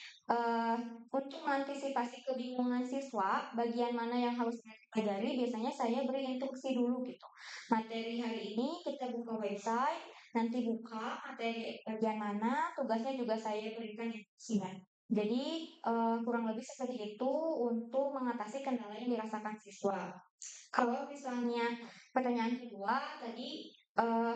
untuk mengantisipasi kebingungan siswa, bagian mana yang harus dipelajari, biasanya saya beri instruksi dulu gitu. Materi hari ini kita buka website, nanti buka materi bagian mana, tugasnya juga saya berikan yang sesuai. Jadi kurang lebih seperti itu untuk mengatasi kendala yang dirasakan siswa. Kalau misalnya pertanyaan kedua tadi,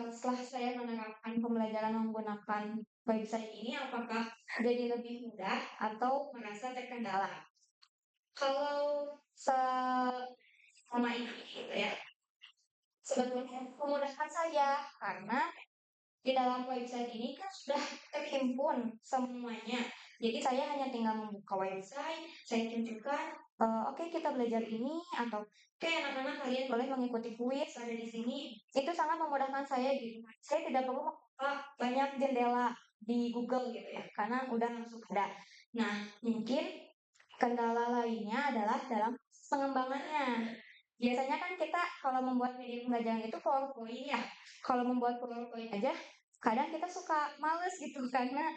setelah saya menerapkan pembelajaran menggunakan website ini, apakah jadi lebih mudah atau merasa terkendala? Kalau selama ini gitu ya, sebetulnya memudahkan saya karena di dalam website ini kan sudah terhimpun semuanya. Jadi saya hanya tinggal membuka website, saya tunjukkan, oke kita belajar ini atau oke anak-anak kalian boleh mengikuti kuis ada di sini. Itu sangat memudahkan saya gitu. Saya tidak perlu membuka banyak jendela di Google gitu ya, karena udah langsung ada. Nah, mungkin kendala lainnya adalah dalam pengembangannya. Biasanya kan kita kalau membuat media pembelajaran itu PowerPoint ya. Kalau membuat PowerPoint aja kadang kita suka males gitu karena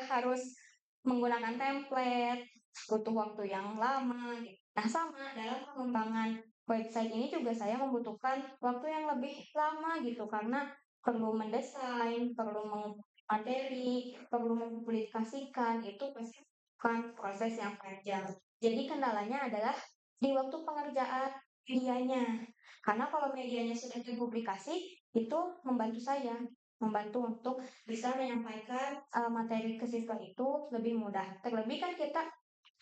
harus menggunakan template, butuh waktu yang lama gitu. Nah, sama dalam pengembangan website ini juga saya membutuhkan waktu yang lebih lama gitu karena perlu mendesain, perlu materi, perlu mempublikasikan, itu pasti kan proses yang panjang. Jadi kendalanya adalah di waktu pengerjaan medianya. Karena kalau medianya sudah dipublikasi, itu membantu untuk bisa menyampaikan materi ke siswa itu lebih mudah. Terlebih kan kita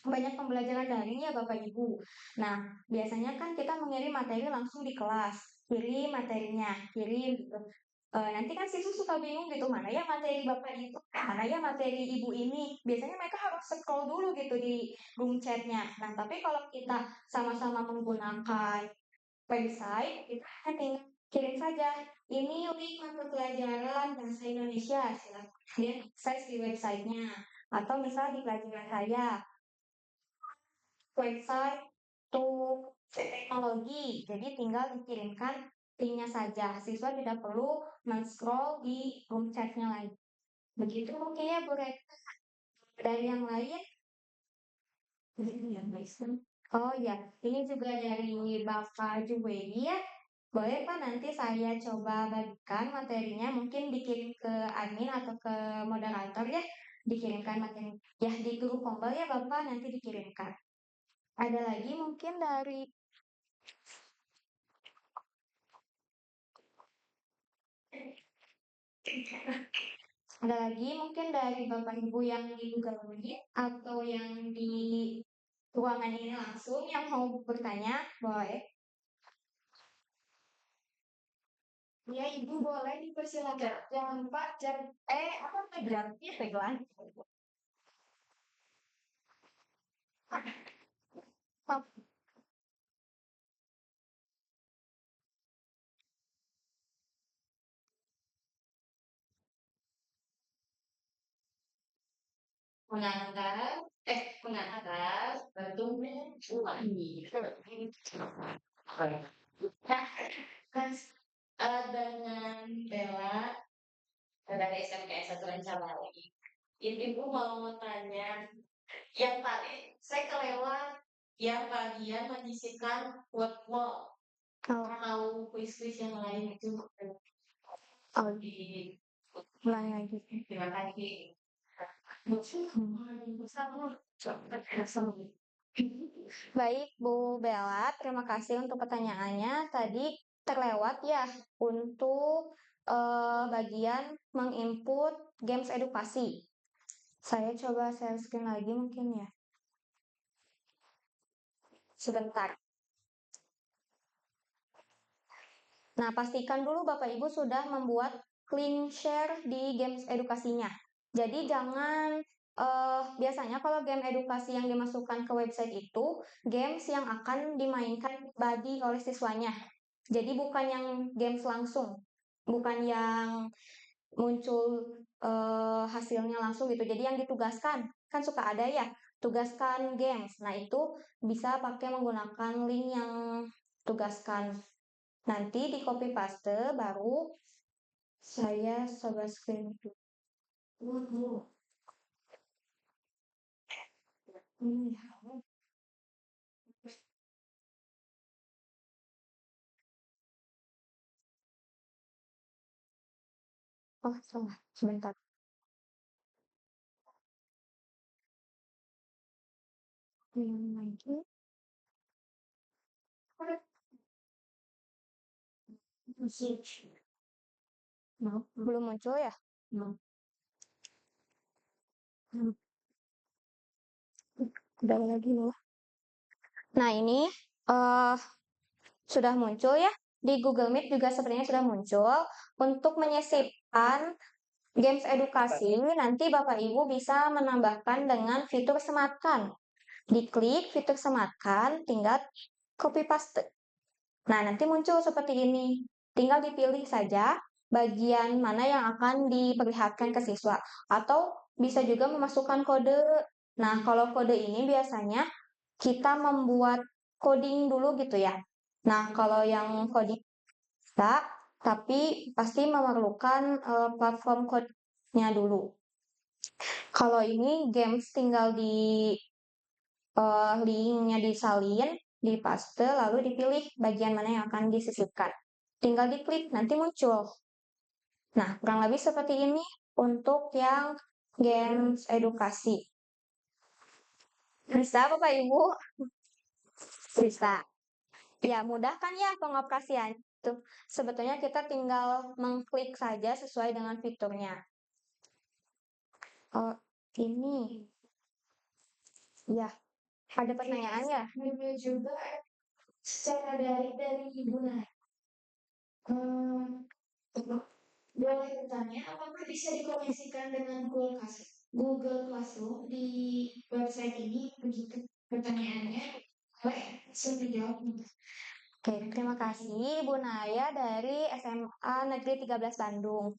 banyak pembelajaran daring ya Bapak Ibu. Nah, biasanya kan kita mengirim materi langsung di kelas, kirim materinya, kirim gitu. Nanti kan siswa suka bingung gitu, mana ya materi Bapak itu, mana ya materi Ibu ini. Biasanya mereka harus scroll dulu gitu di room chatnya. Nah, tapi kalau kita sama-sama menggunakan website, kita tinggal kirim saja. Ini link mata pelajaran bahasa Indonesia, silakan kalian akses di websitenya. Atau misal di pelajaran saya, website untuk teknologi. Jadi tinggal dikirimkan linknya saja. Siswa tidak perlu men-scroll di room chatnya lagi. Begitu mungkin ya Bu Reka. Dari yang lain? Oh ya, ini juga dari Bapak Juweli ya. Boleh Pak nanti saya coba bagikan materinya, mungkin dikirim ke admin atau ke moderator ya, dikirimkan materi. Ya di grup Kombel ya Bapak nanti dikirimkan. Ada lagi mungkin dari ada lagi mungkin dari Bapak Ibu yang di Google Meet atau yang di ruangan ini langsung yang mau bertanya, boleh. Ya, Ibu boleh dipersilakan. Jangan lupa apa tagline-nya tagline. Mengantar bertumbuh ulangi. Kan dengan Bella dari SMK 1 Rancabali. Ibu mau tanya, yang tadi saya kelewat yang bagian menyisipkan workbook atau kuis-kuis yang lain itu. Oh, di ulang lagi. Terima kasih. Baik, Bu Bella, terima kasih untuk pertanyaannya. Tadi terlewat ya untuk bagian menginput games edukasi. Saya coba share screen lagi mungkin ya. Sebentar. Nah, pastikan dulu Bapak Ibu sudah membuat clean share di games edukasinya. Jadi jangan biasanya kalau game edukasi yang dimasukkan ke website itu games yang akan dimainkan body oleh siswanya. Jadi bukan yang games langsung, bukan yang muncul hasilnya langsung gitu. Jadi yang ditugaskan kan suka ada ya, tugaskan games. Nah, itu bisa pakai menggunakan link yang tugaskan. Nanti di copy paste baru saya coba screen dulu. Oh, salah. Sebentar. Lagi. Belum muncul ya? Udah lagi loh. Nah, ini sudah muncul ya. Di Google Meet juga sepertinya sudah muncul. Untuk menyisipkan games edukasi, nanti Bapak Ibu bisa menambahkan dengan fitur sematkan. Diklik fitur sematkan, tinggal copy paste. Nah, nanti muncul seperti ini. Tinggal dipilih saja bagian mana yang akan diperlihatkan ke siswa. Atau bisa juga memasukkan kode. Nah, kalau kode ini biasanya kita membuat coding dulu gitu ya. Nah, kalau yang coding bisa, tapi pasti memerlukan platform code-nya dulu. Kalau ini games tinggal di linknya disalin, dipaste, lalu dipilih bagian mana yang akan disisipkan. Tinggal diklik, nanti muncul. Nah, kurang lebih seperti ini untuk yang games edukasi. Bisa Bapak Ibu? Bisa. Ya, mudah kan ya pengoperasian itu. Sebetulnya kita tinggal mengklik saja sesuai dengan fiturnya. Oh, ini. Ya, ada pertanyaan ya? Juga secara dari Ibu Naya. Boleh bertanya, apakah bisa dikoneksikan dengan Google Classroom di website ini? Begitu pertanyaannya. Saya dijawab. Oke, terima kasih Ibu Naya dari SMA Negeri 13 Bandung.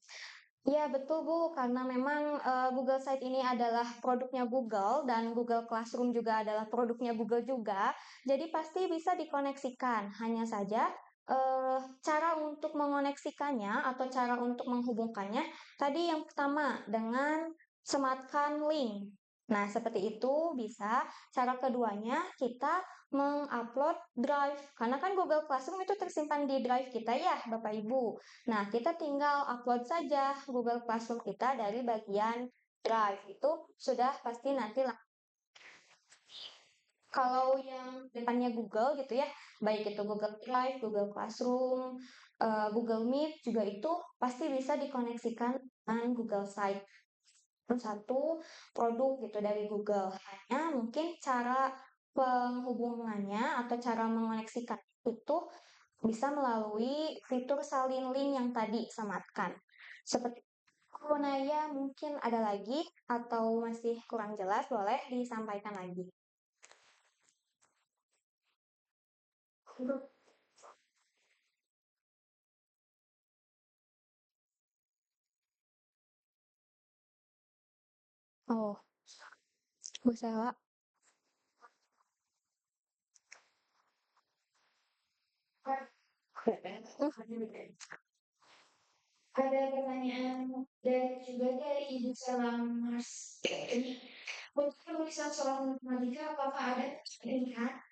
Ya, betul Bu, karena memang Google Site ini adalah produknya Google dan Google Classroom juga adalah produknya Google juga. Jadi pasti bisa dikoneksikan. Hanya saja cara untuk mengoneksikannya atau cara untuk menghubungkannya tadi yang pertama dengan sematkan link. Nah, seperti itu bisa. Cara keduanya kita mengupload drive. Karena kan Google Classroom itu tersimpan di drive kita ya, Bapak Ibu. Nah, kita tinggal upload saja Google Classroom kita dari bagian drive. Itu sudah pasti nanti kalau yang depannya Google gitu ya, baik itu Google Drive, Google Classroom, Google Meet juga itu pasti bisa dikoneksikan dengan Google Site. Satu produk gitu dari Google. Hanya mungkin cara penghubungannya atau cara mengoneksikan itu bisa melalui fitur salin link yang tadi sematkan. Seperti Bu Naya mungkin ada lagi atau masih kurang jelas, boleh disampaikan lagi. Oh, Bu Sela. Ada pertanyaan juga dari Ibu Mas. Untuk penulisan soal matematika, apakah ada pilihan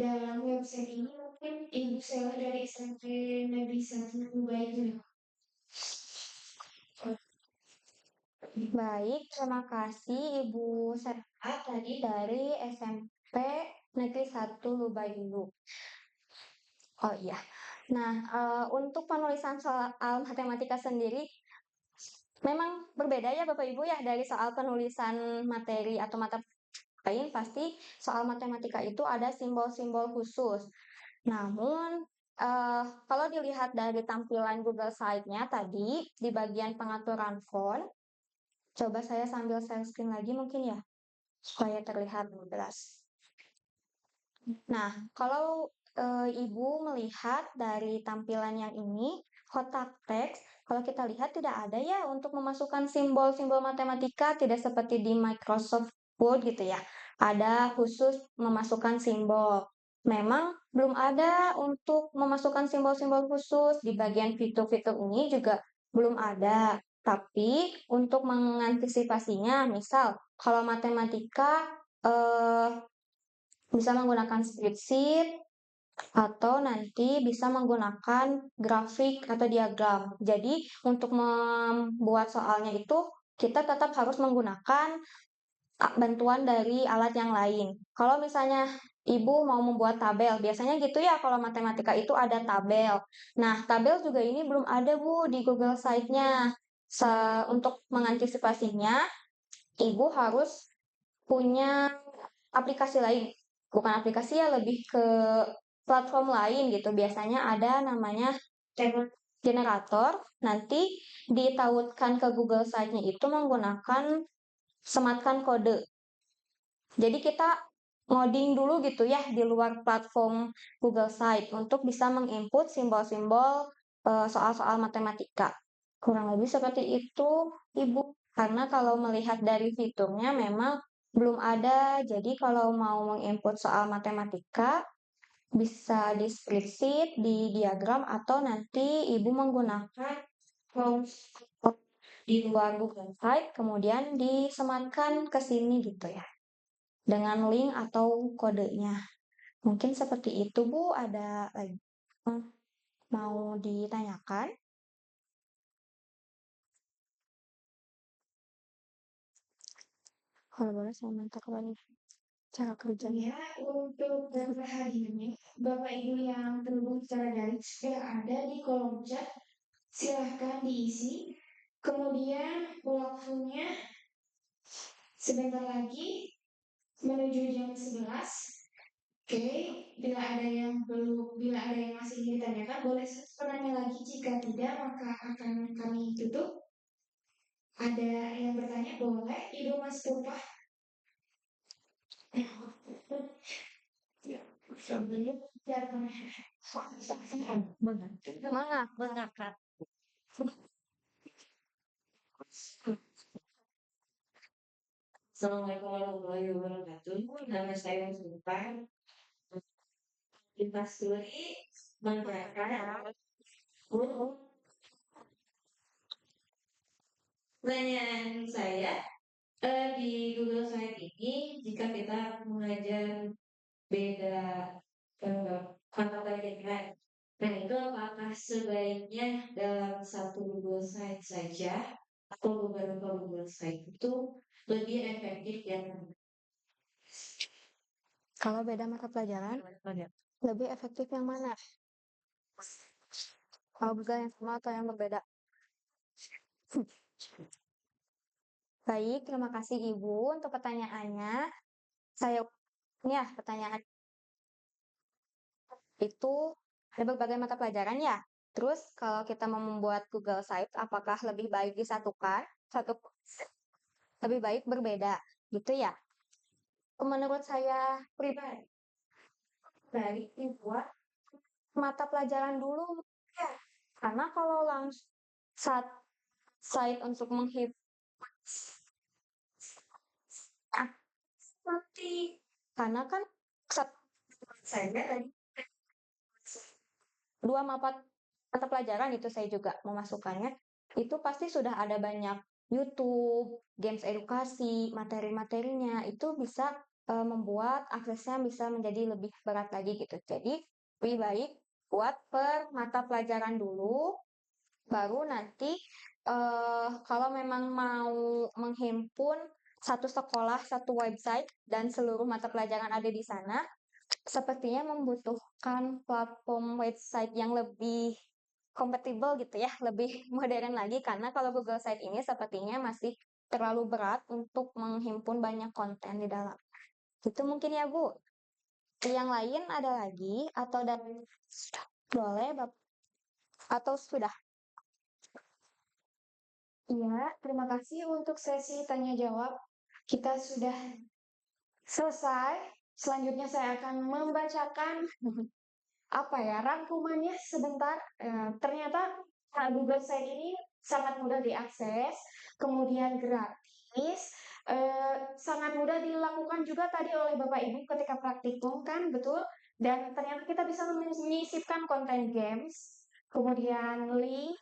dalam website ini? Mungkin Ibu Sela dari SMP Negeri 1 Baik. Baik, terima kasih Ibu Sela tadi dari SMP Negeri 1 Lubayu. Oh iya. Nah, untuk penulisan soal matematika sendiri memang berbeda ya Bapak Ibu ya dari soal penulisan materi atau mata lain pasti soal matematika itu ada simbol-simbol khusus. Namun kalau dilihat dari tampilan Google Site-nya tadi di bagian pengaturan font, coba saya sambil share screen lagi mungkin ya supaya terlihat jelas. Nah, kalau Ibu melihat dari tampilan yang ini, kotak teks, kalau kita lihat tidak ada ya untuk memasukkan simbol-simbol matematika, tidak seperti di Microsoft Word gitu ya. Ada khusus memasukkan simbol. Memang belum ada untuk memasukkan simbol-simbol khusus di bagian fitur-fitur ini juga belum ada. Tapi untuk mengantisipasinya, misal kalau matematika bisa menggunakan spreadsheet atau nanti bisa menggunakan grafik atau diagram. Jadi untuk membuat soalnya itu kita tetap harus menggunakan bantuan dari alat yang lain. Kalau misalnya ibu mau membuat tabel, biasanya gitu ya kalau matematika itu ada tabel. Nah, tabel juga ini belum ada Bu di Google Site-nya. Untuk mengantisipasinya, ibu harus punya aplikasi lain. Bukan aplikasi ya, lebih ke platform lain gitu. Biasanya ada namanya generator. Nanti ditautkan ke Google Site-nya itu menggunakan sematkan kode. Jadi kita ngoding dulu gitu ya di luar platform Google Site untuk bisa menginput simbol-simbol soal-soal matematika. Kurang lebih seperti itu, Ibu. Karena kalau melihat dari fiturnya memang belum ada. Jadi kalau mau menginput soal matematika bisa di spreadsheet, di diagram, atau nanti Ibu menggunakan form di luar Google Site, kemudian disematkan ke sini gitu ya, dengan link atau kodenya. Mungkin seperti itu, Bu. Ada lagi mau ditanyakan? Kalau boleh saya minta kembali cara kerjanya. Ya, untuk daftar hari ini, Bapak Ibu yang terhubung secara daring sudah ada di kolom chat. Silahkan diisi. Kemudian waktunya sebentar lagi menuju jam 11. Oke, bila ada yang masih ingin ditanyakan, boleh bertanya lagi. Jika tidak, maka akan kami tutup. Ada yang bertanya, boleh. Ibu Mas Tupa. Mengangkat. Assalamualaikum warahmatullahi wabarakatuh. Nama saya Sultan. Kita studi menerangkan pertanyaan saya di Google Site ini, jika kita mengajar beda mata pelajaran, nah itu apakah sebaiknya dalam satu Google Site saja atau beberapa Google Site itu lebih efektif ya? Kalau beda mata pelajaran, lebih efektif yang mana? Kalau Google yang sama atau yang berbeda? Baik, terima kasih Ibu untuk pertanyaannya. Saya ya pertanyaan itu ada berbagai mata pelajaran ya. Terus kalau kita mau membuat Google Site, apakah lebih baik disatukan, lebih baik berbeda, gitu ya? Menurut saya pribadi, baik dibuat mata pelajaran dulu ya. Karena kalau langsung site untuk menghibur nanti, karena kan saya tadi dua mata pelajaran itu saya juga memasukkannya, itu pasti sudah ada banyak YouTube, games edukasi, materi-materinya, itu bisa membuat aksesnya bisa menjadi lebih berat lagi gitu. Jadi lebih baik buat per mata pelajaran dulu, baru nanti kalau memang mau menghimpun satu sekolah, satu website, dan seluruh mata pelajaran ada di sana, sepertinya membutuhkan platform website yang lebih kompatibel gitu ya, lebih modern lagi, karena kalau Google Site ini sepertinya masih terlalu berat untuk menghimpun banyak konten di dalam. Itu mungkin ya Bu. Yang lain ada lagi atau dari boleh Bapak? Atau sudah? Iya, terima kasih untuk sesi tanya jawab. Kita sudah selesai. Selanjutnya saya akan membacakan rangkumannya sebentar. Ternyata Google Site ini sangat mudah diakses, kemudian gratis, sangat mudah dilakukan juga tadi oleh Bapak Ibu ketika praktikum kan, betul? Dan ternyata kita bisa menyisipkan konten games, kemudian link,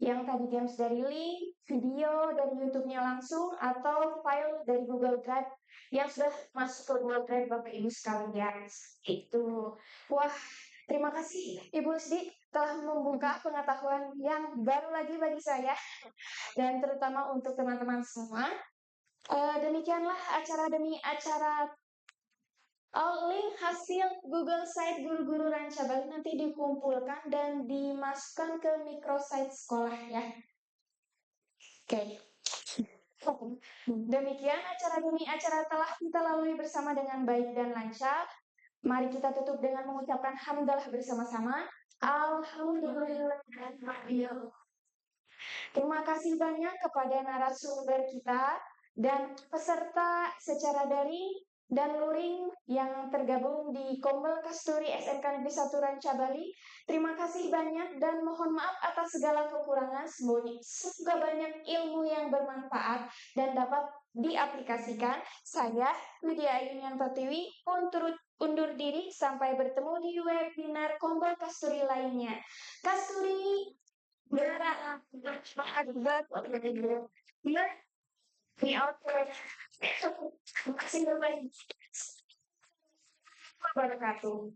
yang tadi games dari link, video dari YouTube-nya langsung, atau file dari Google Drive yang sudah masuk ke Google Drive Bapak Ibu sekalian. Itu. Wah, Terima kasih Ibu Sdi telah membuka pengetahuan yang baru lagi bagi saya dan terutama untuk teman-teman semua. Demikianlah acara demi acara. Link hasil Google Site guru-guru Ranca Bali nanti dikumpulkan dan dimasukkan ke microsite sekolah ya. Oke. Demikian acara demi acara telah kita lalui bersama dengan baik dan lancar. Mari kita tutup dengan mengucapkan hamdalah bersama-sama. Alhamdulillah. Terima kasih banyak kepada narasumber kita dan peserta secara daring dan luring yang tergabung di Kombel Kasturi SMK Negeri 1 Ranca Bali. Terima kasih banyak dan mohon maaf atas segala kekurangan. Semoga banyak ilmu yang bermanfaat dan dapat diaplikasikan. Saya Widya Ayunian Pertiwi undur diri sampai bertemu di webinar Kombel Kasturi lainnya. Kasturi Terima kasih wabarakatuh.